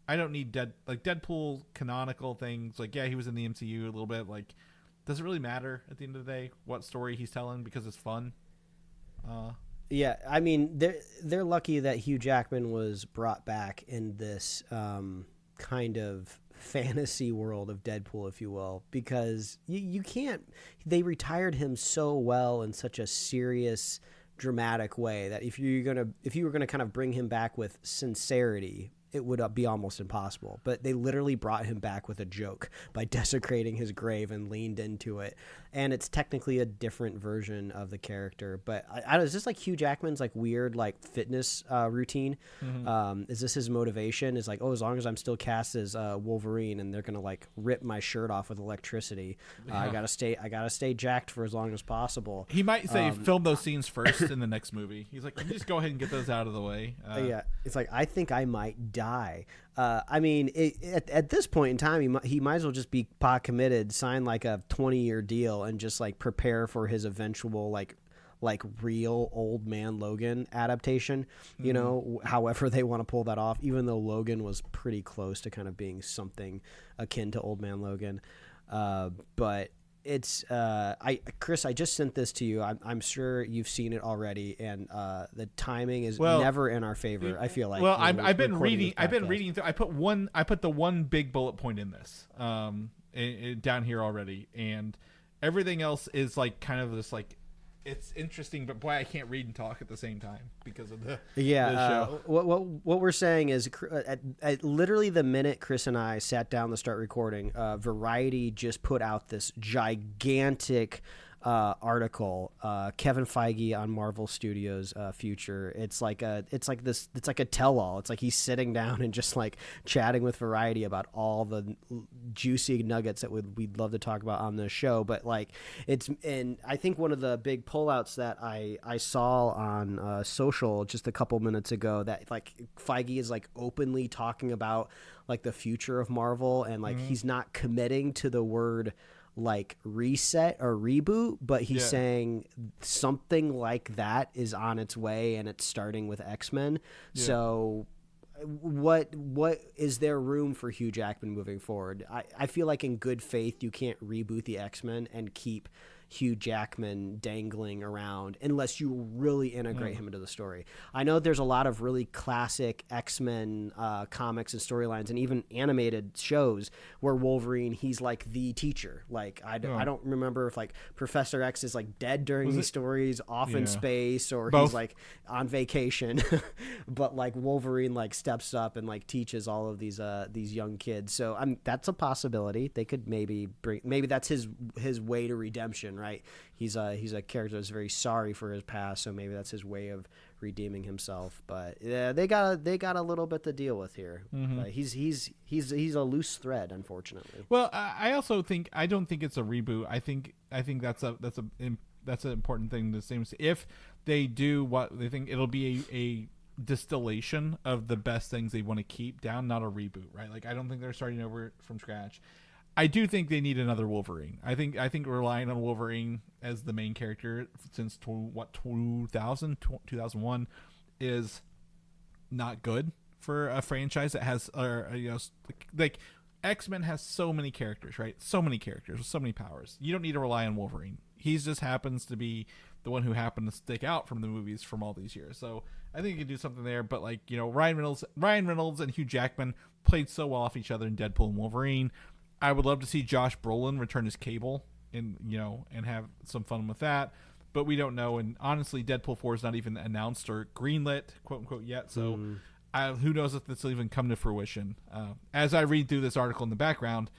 I don't need Deadpool canonical things. Like, yeah, he was in the MCU a little bit. Like, does it really matter at the end of the day what story he's telling because it's fun? Yeah, I mean, they're lucky that Hugh Jackman was brought back in this kind of fantasy world of Deadpool, if you will, because you can't. They retired him so well in such a serious dramatic way that if you were gonna kind of bring him back with sincerity, it would be almost impossible. But they literally brought him back with a joke by desecrating his grave and leaned into it. And it's technically a different version of the character. But I don't know, is this like Hugh Jackman's like weird like fitness routine? Is this his motivation? Is like, oh, as long as I'm still cast as Wolverine and they're gonna like rip my shirt off with electricity, I gotta stay jacked for as long as possible. He might say film those scenes first in the next movie. He's like, can you just go ahead and get those out of the way? Yeah, it's like, I think I might die. I mean, at this point in time, he might as well just be pot committed, sign like a 20-year deal, and just like prepare for his eventual like real Old Man Logan adaptation. You know, however they want to pull that off. Even though Logan was pretty close to kind of being something akin to Old Man Logan, but. It's Chris, I just sent this to you. I'm sure you've seen it already, and the timing is never in our favor. I feel like. Well, I've been reading through. I put the one big bullet point in this down here already, and everything else is like kind of this like. It's interesting, but boy, I can't read and talk at the same time because of the show. What we're saying is, at literally the minute Chris and I sat down to start recording, Variety just put out this gigantic article, Kevin Feige on Marvel Studios' future. It's like a tell-all. It's like he's sitting down and just like chatting with Variety about all the juicy nuggets that we'd love to talk about on this show. But like and I think one of the big pullouts that I saw on social just a couple minutes ago, that like Feige is like openly talking about like the future of Marvel, and like he's not committing to the word like reset or reboot, but he's saying something like that is on its way, and it's starting with X-Men. So what is there room for Hugh Jackman moving forward? I feel like in good faith you can't reboot the X-Men and keep Hugh Jackman dangling around unless you really integrate him into the story. I know there's a lot of really classic X-Men comics and storylines and even animated shows where Wolverine, he's like the teacher. Like I don't remember if like Professor X is like dead during these stories, off in space, or he's like on vacation. But like Wolverine like steps up and like teaches all of these young kids. So that's a possibility. They could maybe that's his way to redemption. Right, he's a character that's very sorry for his past, so maybe that's his way of redeeming himself. But yeah, they got a little bit to deal with here. He's a loose thread, unfortunately. Well, I also think I don't think it's a reboot. I think that's an important thing to say. If they do what they think, it'll be a distillation of the best things they want to keep down, not a reboot. Right? Like I don't think they're starting over from scratch. I do think they need another Wolverine. I think relying on Wolverine as the main character since 2001 is not good for a franchise that has like X-Men has so many characters, right? So many characters with so many powers. You don't need to rely on Wolverine. He just happens to be the one who happened to stick out from the movies from all these years. So I think you can do something there. But like, Ryan Reynolds and Hugh Jackman played so well off each other in Deadpool and Wolverine. I would love to see Josh Brolin return as Cable and have some fun with that, but we don't know. And honestly, Deadpool 4 is not even announced or greenlit, quote unquote, yet. So who knows if this will even come to fruition? As I read through this article in the background,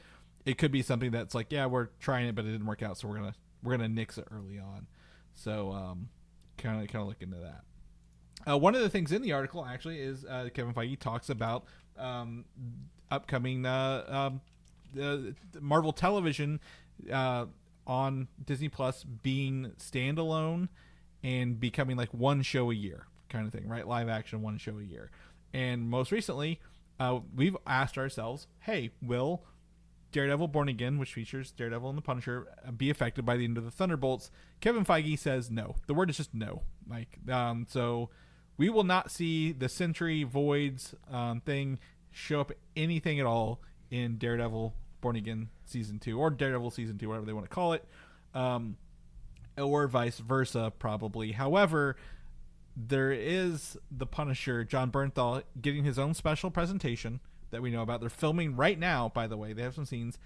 it could be something that's like, yeah, we're trying it, but it didn't work out, so we're gonna nix it early on. So kind of look into that. One of the things in the article actually is Kevin Feige talks about upcoming. Marvel Television on Disney Plus being standalone and becoming like one show a year kind of thing, right? Live action, one show a year. And most recently, we've asked ourselves, hey, will Daredevil Born Again, which features Daredevil and the Punisher, be affected by the end of the Thunderbolts? Kevin Feige says no. The word is just no. So we will not see the Sentry Voids thing show up anything at all in Daredevil Born Again Season 2 or Daredevil Season 2, whatever they want to call it, or vice versa probably. However, there is the Punisher, John Bernthal, getting his own special presentation that we know about. They're filming right now, by the way. They have some scenes,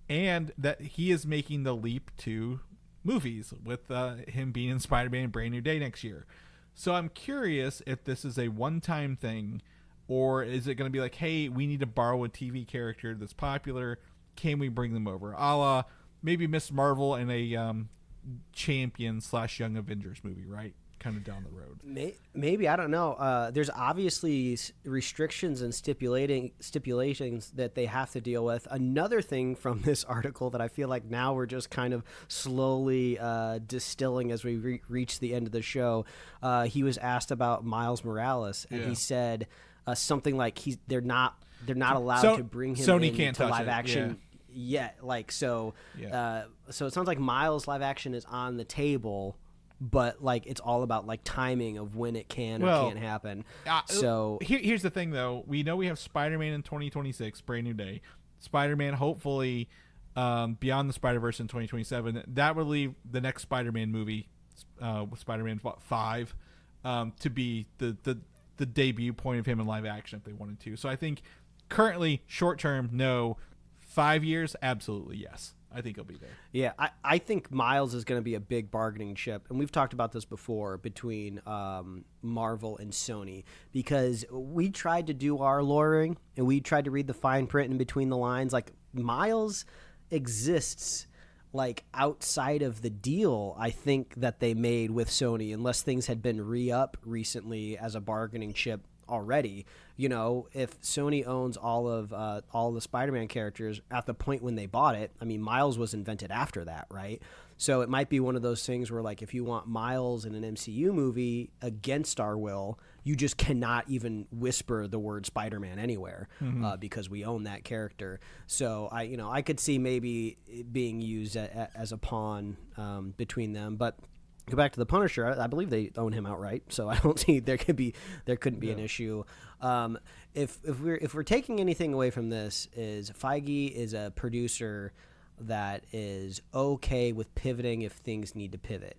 and that he is making the leap to movies, with him being in Spider-Man Brand New Day next year. So I'm curious if this is a one-time thing, or is it going to be like, hey, we need to borrow a TV character that's popular. Can we bring them over? A la maybe Miss Marvel and a Champion/Young Avengers movie, right? Kind of down the road. Maybe, I don't know. There's obviously restrictions and stipulations that they have to deal with. Another thing from this article that I feel like now we're just kind of slowly distilling as we reach the end of the show. He was asked about Miles Morales, and he said something like they're not allowed to bring him Sony in can't to touch live it. action yet. So it sounds like Miles live action is on the table. But like it's all about like timing of when it can or can't happen. So here's the thing, though. We know we have Spider-Man in 2026, Brand New Day. Spider-Man, hopefully, Beyond the Spider-Verse in 2027. That would leave the next Spider-Man movie, Spider-Man 5, to be the debut point of him in live action if they wanted to. So I think currently, short term, no. 5 years, absolutely yes. I think he'll be there. Yeah, I think Miles is going to be a big bargaining chip. And we've talked about this before between Marvel and Sony, because we tried to do our lawyering and we tried to read the fine print in between the lines. Like, Miles exists like outside of the deal, I think, that they made with Sony, unless things had been re-up recently as a bargaining chip already. You know, if Sony owns all the Spider-Man characters at the point when they bought it, I mean, Miles was invented after that, right? So it might be one of those things where, like, if you want Miles in an MCU movie against our will, you just cannot even whisper the word Spider-Man anywhere because we own that character. So I could see maybe it being used as a pawn between them, but. Go back to the Punisher. I believe they own him outright, so I don't see there couldn't be an issue. If we're taking anything away from this, is Feige is a producer that is okay with pivoting if things need to pivot,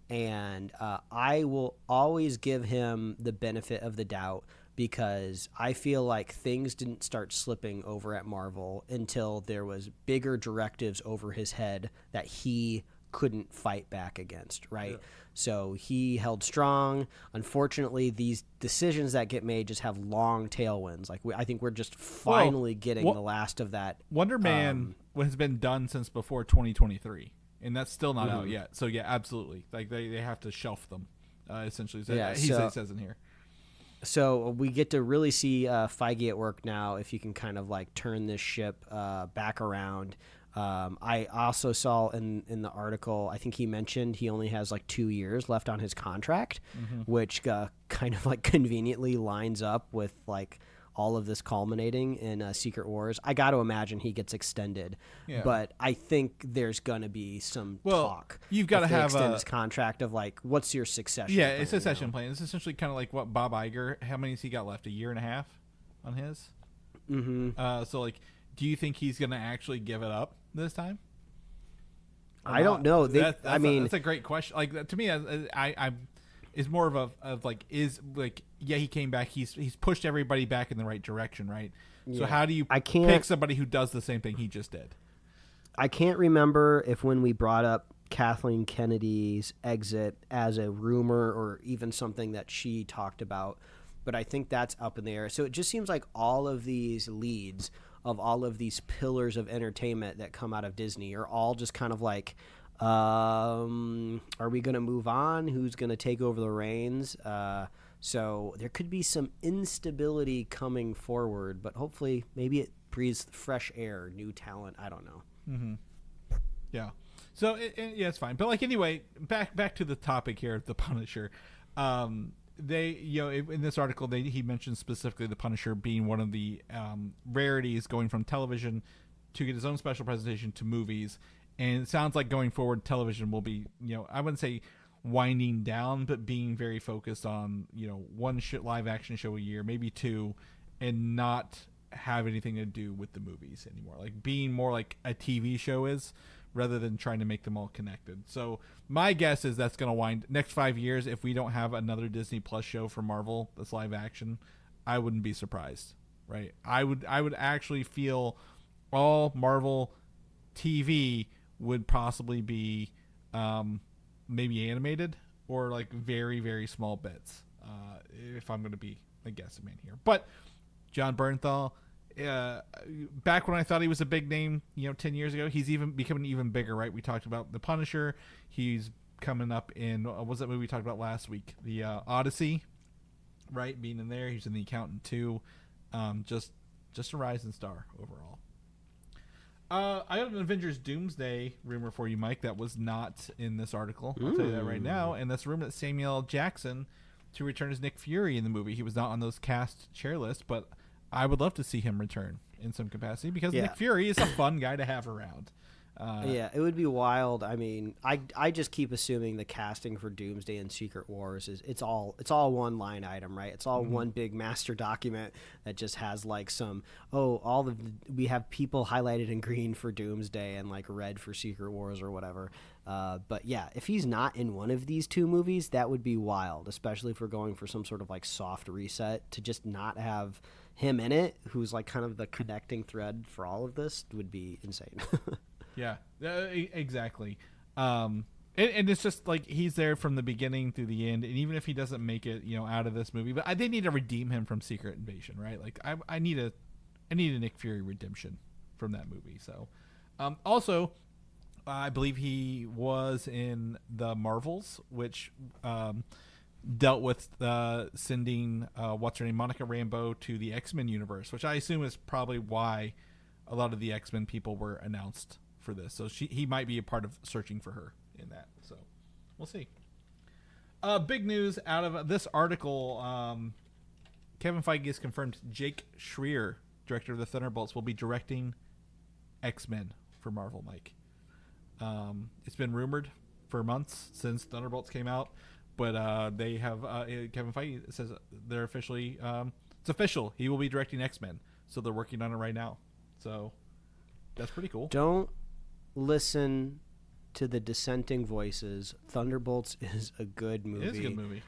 and I will always give him the benefit of the doubt, because I feel like things didn't start slipping over at Marvel until there was bigger directives over his head that he couldn't fight back against, right? Yeah. So he held strong. Unfortunately, these decisions that get made just have long tailwinds. Like I think we're just finally getting the last of that. Wonder Man has been done since before 2023, and that's still not out yet. So yeah, absolutely. Like they have to shelf them, essentially. He says in here. So we get to really see Feige at work now, if you can kind of like turn this ship back around. I also saw in the article, I think he mentioned he only has like 2 years left on his contract, which kind of like conveniently lines up with like all of this culminating in Secret Wars. I got to imagine he gets extended, but I think there's going to be some talk. You've got to have extend his contract of like, what's your succession? Yeah, it's a succession plan. It's essentially kind of like what Bob Iger. How many has he got left? 1.5 years on his. So like, do you think he's going to actually give it up this time? I don't know. That's a great question. Like, to me, I is more of like, is like, yeah, he came back. He's pushed everybody back in the right direction, right? Yeah. So how do you pick somebody who does the same thing he just did? I can't remember if when we brought up Kathleen Kennedy's exit as a rumor or even something that she talked about, but I think that's up in the air. So it just seems like all of these leads of all of these pillars of entertainment that come out of Disney are all just kind of like, are we going to move on? Who's going to take over the reins? So there could be some instability coming forward, but hopefully maybe it breathes fresh air, new talent. I don't know. Yeah. So it's fine. But like, anyway, back to the topic here of the Punisher. They, in this article, he mentioned specifically the Punisher being one of the rarities going from television to get his own special presentation to movies. And it sounds like going forward, television will be, I wouldn't say winding down, but being very focused on, one live action show a year, maybe two, and not have anything to do with the movies anymore. Like being more like a TV show is, rather than trying to make them all connected. So my guess is that's going to wind next 5 years. If we don't have another Disney Plus show for Marvel that's live action, I wouldn't be surprised, right? I would actually feel all Marvel TV would possibly be maybe animated or like very, very small bits. If I'm going to be a guessing man here, but John Bernthal, back when I thought he was a big name, 10 years ago, he's even becoming even bigger, right? We talked about The Punisher. He's coming up in, what was that movie we talked about last week? The Odyssey, right? Being in there. He's in The Accountant too. Just a rising star overall. I got an Avengers Doomsday rumor for you, Mike, that was not in this article. I'll tell you that right now. And that's a rumor that Samuel L. Jackson to return as Nick Fury in the movie. He was not on those cast chair lists, but I would love to see him return in some capacity because Nick Fury is a fun guy to have around. It would be wild. I mean, I just keep assuming the casting for Doomsday and Secret Wars is it's all one line item, right? It's all one big master document that just has like we have people highlighted in green for Doomsday and like red for Secret Wars or whatever. But yeah, if he's not in one of these two movies, that would be wild, especially if we're going for some sort of like soft reset. To just not have him in it, who's like kind of the connecting thread for all of this, would be insane. Yeah, exactly. And it's just like he's there from the beginning through the end, and even if he doesn't make it, out of this movie, but they need to redeem him from Secret Invasion, right? Like I need a Nick Fury redemption from that movie. So, also, I believe he was in the Marvels, which dealt with sending what's her name, Monica Rambeau, to the X-Men universe, which I assume is probably why a lot of the X-Men people were announced for this. So he might be a part of searching for her in that. So we'll see. Big news out of this article. Kevin Feige has confirmed Jake Schreier, director of the Thunderbolts, will be directing X-Men for Marvel, Mike. It's been rumored for months since Thunderbolts came out, but they have Kevin Feige says they're officially it's official. He will be directing X-Men, so they're working on it right now. So that's pretty cool. Don't listen to the dissenting voices. Thunderbolts is a good movie. It is a good movie.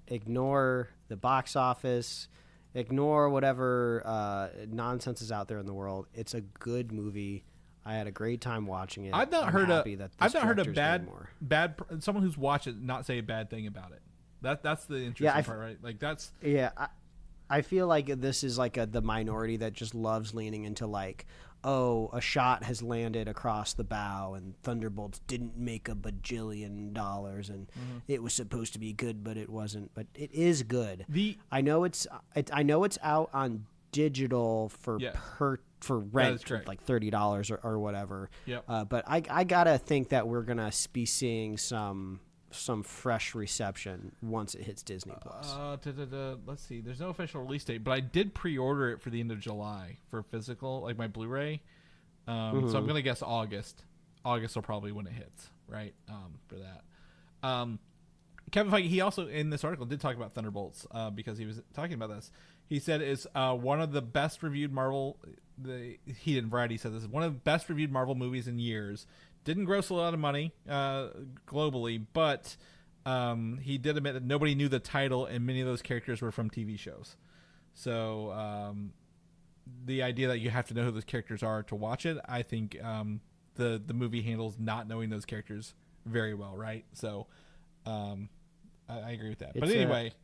Ignore the box office. Ignore whatever nonsense is out there in the world. It's a good movie. I had a great time watching it. I've not heard a bad someone who's watched it not say a bad thing about it. That's the interesting part, right? Like that's I feel like this is like the minority that just loves leaning into like, oh, a shot has landed across the bow and Thunderbolts didn't make $1 bajillion and it was supposed to be good, but it wasn't. But it is good. I know it's out on digital for rent, like $30 or whatever. Yep. But I gotta think that we're gonna be seeing some fresh reception once it hits Disney Plus. Let's see. There's no official release date, but I did pre-order it for the end of July for physical, like my Blu-ray. So I'm gonna guess August. August will probably when it hits, right? For that. Kevin Feige, he also in this article did talk about Thunderbolts because he was talking about this. He said it's one of the best reviewed Marvel. He didn't. Variety said this is one of the best reviewed Marvel movies in years. Didn't gross a lot of money globally, but he did admit that nobody knew the title, and many of those characters were from TV shows. So the idea that you have to know who those characters are to watch it, I think the movie handles not knowing those characters very well, right? So I agree with that. But anyway,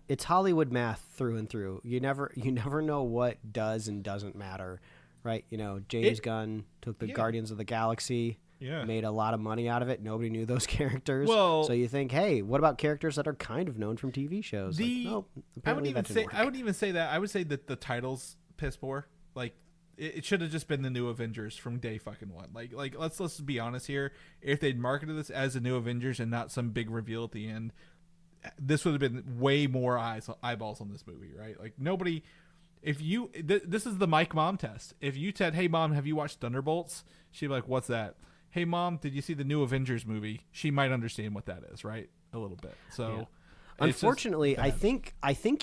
it's Hollywood math through and through. You never know what does and doesn't matter. Right, James Gunn took the Guardians of the Galaxy, made a lot of money out of it. Nobody knew those characters. Well, so you think, hey, what about characters that are kind of known from TV shows? I wouldn't even say that. I would say that the title's piss poor. Like, it should have just been the New Avengers from day fucking one. Like let's be honest here. If they'd marketed this as the New Avengers and not some big reveal at the end, this would have been way more eyeballs on this movie, right? Like nobody. If this is the Mike Mom test. If you said, "Hey Mom, have you watched Thunderbolts?" She'd be like, "What's that?" "Hey Mom, did you see the new Avengers movie?" She might understand what that is, right? A little bit. So, unfortunately, I think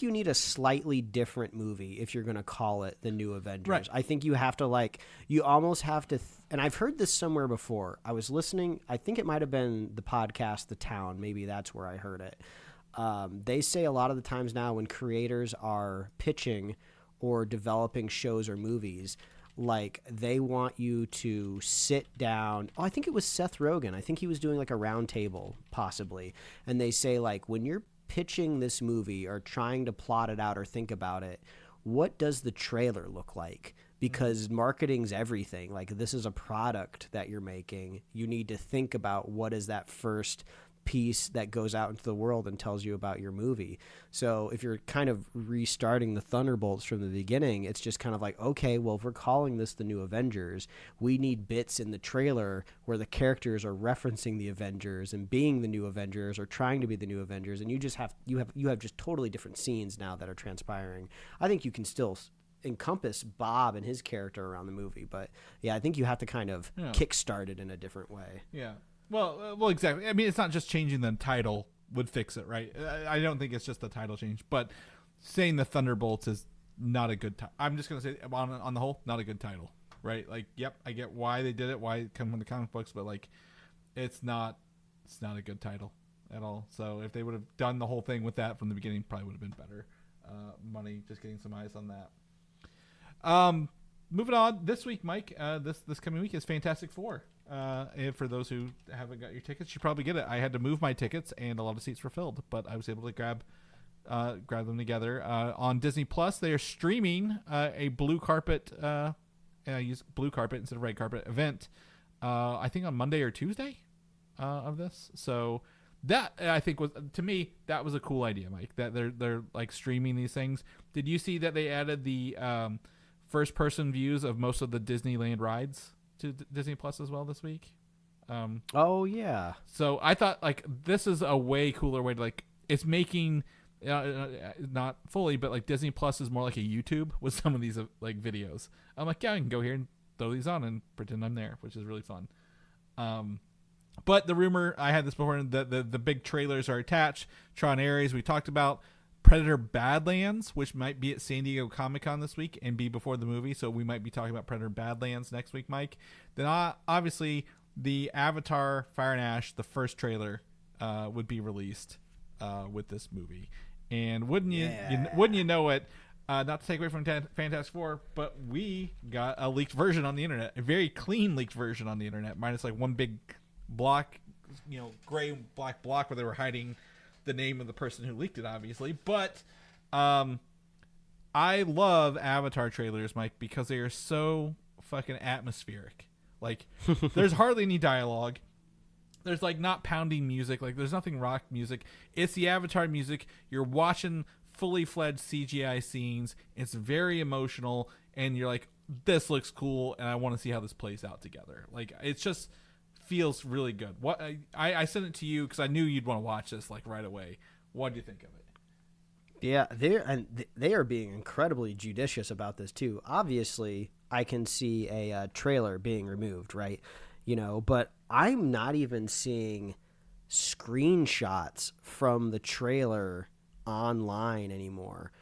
you need a slightly different movie if you're going to call it the New Avengers. Right. I think you have to you almost have to. And I've heard this somewhere before. I was listening. I think it might have been the podcast The Town. Maybe that's where I heard it. They say a lot of the times now when creators are pitching or developing shows or movies, like they want you to sit down. Oh, I think it was Seth Rogen. I think he was doing like a round table possibly. And they say like, when you're pitching this movie or trying to plot it out or think about it, what does the trailer look like? Because marketing's everything. Like, this is a product that you're making. You need to think about what is that first piece that goes out into the world and tells you about your movie. So if you're kind of restarting the Thunderbolts from the beginning, it's just kind of like, okay, well, if we're calling this the new Avengers, we need bits in the trailer where the characters are referencing the Avengers and being the new Avengers or trying to be the new Avengers, and you have just totally different scenes now that are transpiring. I think you can still encompass Bob and his character around the movie, but yeah, I think you have to kind of kickstart it in a different way. Yeah. Well, exactly. I mean, it's not just changing the title would fix it, right? I don't think it's just the title change, but saying the Thunderbolts is not a good title. I'm just going to say, on the whole, not a good title, right? Like, yep, I get why they did it, why it comes from the comic books, but like, it's not a good title at all. So if they would have done the whole thing with that from the beginning, probably would have been better. Money, just getting some eyes on that. Moving on, this week, Mike, this coming week is Fantastic Four. And for those who haven't got your tickets, you probably get it. I had to move my tickets, and a lot of seats were filled, but I was able to grab them together. On Disney Plus, they are streaming a blue carpet, use blue carpet instead of red carpet event. I think on Monday or Tuesday of this. So that, I think, was, to me, that was a cool idea, Mike. That they're like streaming these things. Did you see that they added the first person views of most of the Disneyland rides to Disney Plus as well this week? Oh yeah. So I thought, like, this is a way cooler way to, like, it's making not fully, but like Disney Plus is more like a YouTube with some of these like videos. I'm like, yeah, I can go here and throw these on and pretend I'm there, which is really fun. But the rumor, I had this before, that the big trailers are attached. Tron Ares, we talked about. Predator Badlands, which might be at San Diego Comic-Con this week and be before the movie, so we might be talking about Predator Badlands next week, Mike. Then obviously the Avatar Fire and Ash, the first trailer, would be released with this movie. And wouldn't you know it, not to take away from Fantastic Four, but we got a leaked version on the internet, a very clean leaked version on the internet, minus like one big block, gray and black block where they were hiding the name of the person who leaked it, obviously. But I love Avatar trailers, Mike, because they are so fucking atmospheric. Like, there's hardly any dialogue. There's like not pounding music. Like, there's nothing rock music. It's the Avatar music. You're watching fully fledged CGI scenes. It's very emotional, and you're like, this looks cool, and I want to see how this plays out together. Like, it's just feels really good. What I sent it to you because I knew you'd want to watch this like right away. What do you think of it? Yeah, they are being incredibly judicious about this too. Obviously, I can see a trailer being removed, right? But I'm not even seeing screenshots from the trailer online anymore.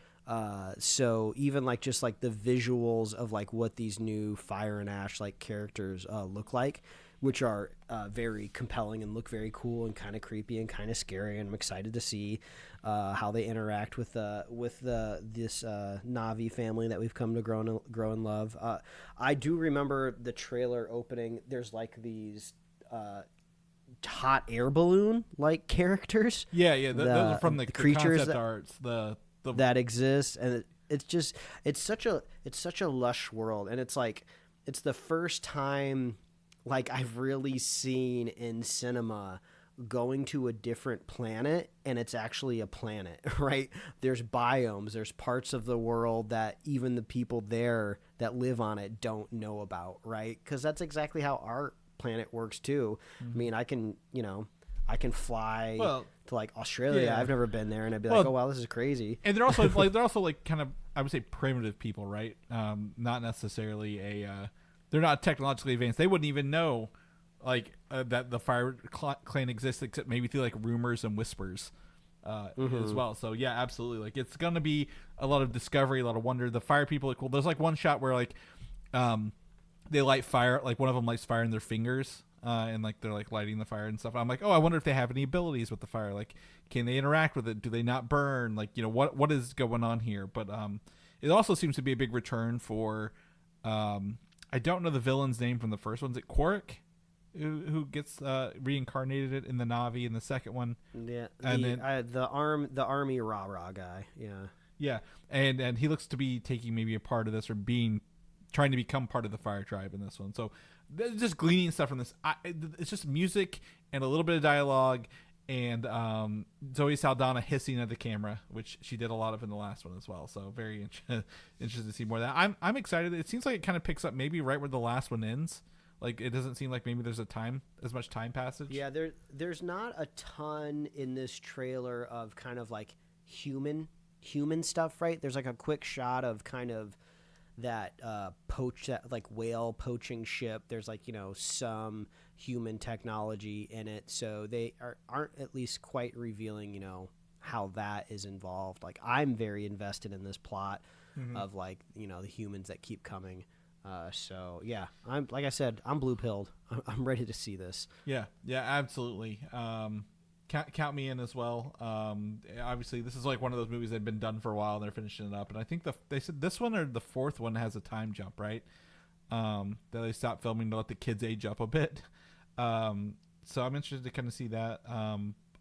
So even like just like the visuals of like what these new Fire and Ash like characters look like, which are very compelling and look very cool and kind of creepy and kind of scary. And I'm excited to see how they interact with this Na'vi family that we've come to grow and love. I do remember the trailer opening. There's like these hot air balloon like characters. Yeah. Those are from the creatures concept arts. That exist, and it's such a lush world, and it's like it's the first time like I've really seen in cinema going to a different planet, and it's actually a planet, right? There's biomes, there's parts of the world that even the people there that live on it don't know about, right? Because that's exactly how our planet works too. Mm-hmm. I mean, I can fly to like Australia. Yeah. I've never been there, and I'd be like, oh wow, this is crazy. And they're also like kind of, I would say, primitive people, right? Not necessarily they're not technologically advanced. They wouldn't even know like that the Fire Clan exists, except maybe through like rumors and whispers as well. So yeah, absolutely. Like, it's gonna be a lot of discovery, a lot of wonder. The fire people are cool. There's like one shot where like they light fire, like one of them lights fire in their fingers. And like they're like lighting the fire and stuff. I'm like, oh, I wonder if they have any abilities with the fire. Like, can they interact with it? Do they not burn? Like, what is going on here? But it also seems to be a big return for I don't know the villain's name from the first one. Is it Quark? Who gets reincarnated in the Na'vi in the second one? Yeah, and the army rah guy. Yeah, yeah, and he looks to be taking maybe a part of this or trying to become part of the Fire Tribe in this one. So just gleaning stuff from this. It's just music and a little bit of dialogue and Zoe Saldana hissing at the camera, which she did a lot of in the last one as well. So very interested to see more of that. I'm excited. It seems like it kind of picks up maybe right where the last one ends. Like, it doesn't seem like maybe there's as much time passage. Yeah, there's not a ton in this trailer of kind of like human stuff, right? There's like a quick shot of kind of that like whale poaching ship. There's like, some human technology in it. So they aren't at least quite revealing, how that is involved. Like, I'm very invested in this plot of like, the humans that keep coming. So yeah, like I said, I'm blue pilled. I'm ready to see this. Yeah, absolutely. Count me in as well. Obviously, this is like one of those movies that had been done for a while and they're finishing it up. And I think they said this one or the fourth one has a time jump, right? That they stopped filming to let the kids age up a bit. So I'm interested to kind of see that.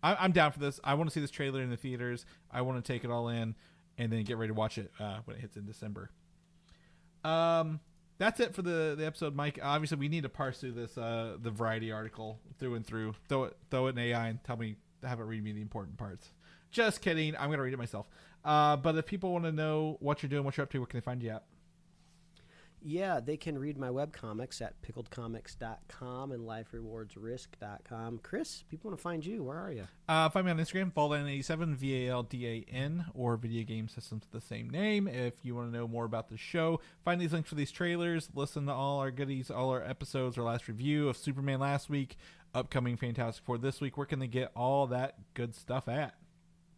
I'm down for this. I want to see this trailer in the theaters. I want to take it all in and then get ready to watch it when it hits in December. That's it for the episode, Mike. Obviously, we need to parse through this the Variety article through and through. Throw it in AI and have it read me the important parts. Just kidding. I'm gonna read it myself. But if people want to know what you're doing, what you're up to, where can they find you at? Yeah, they can read my webcomics at pickledcomics.com and liferewardsrisk.com. Chris, people want to find you. Where are you? Find me on Instagram, Valdan87, VALDAN, or Video Game Systems with the same name. If you want to know more about the show, find these links for these trailers, listen to all our goodies, all our episodes, our last review of Superman last week, upcoming Fantastic Four this week. Where can they get all that good stuff at?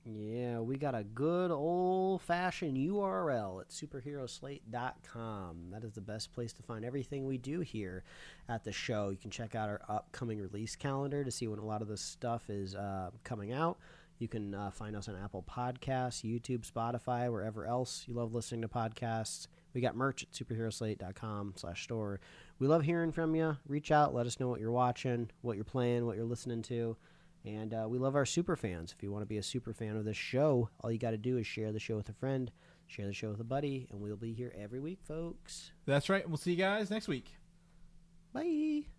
Yeah, we got a good old-fashioned URL at superheroslate.com. That is the best place to find everything we do here at the show. You can check out our upcoming release calendar to see when a lot of this stuff is coming out. You can find us on Apple Podcasts, YouTube, Spotify, wherever else you love listening to podcasts. We got merch at superheroslate.com/store. We love hearing from you. Reach out. Let us know what you're watching, what you're playing, what you're listening to. And we love our super fans. If you want to be a super fan of this show, all you got to do is share the show with a friend, share the show with a buddy, and we'll be here every week, folks. That's right. We'll see you guys next week. Bye.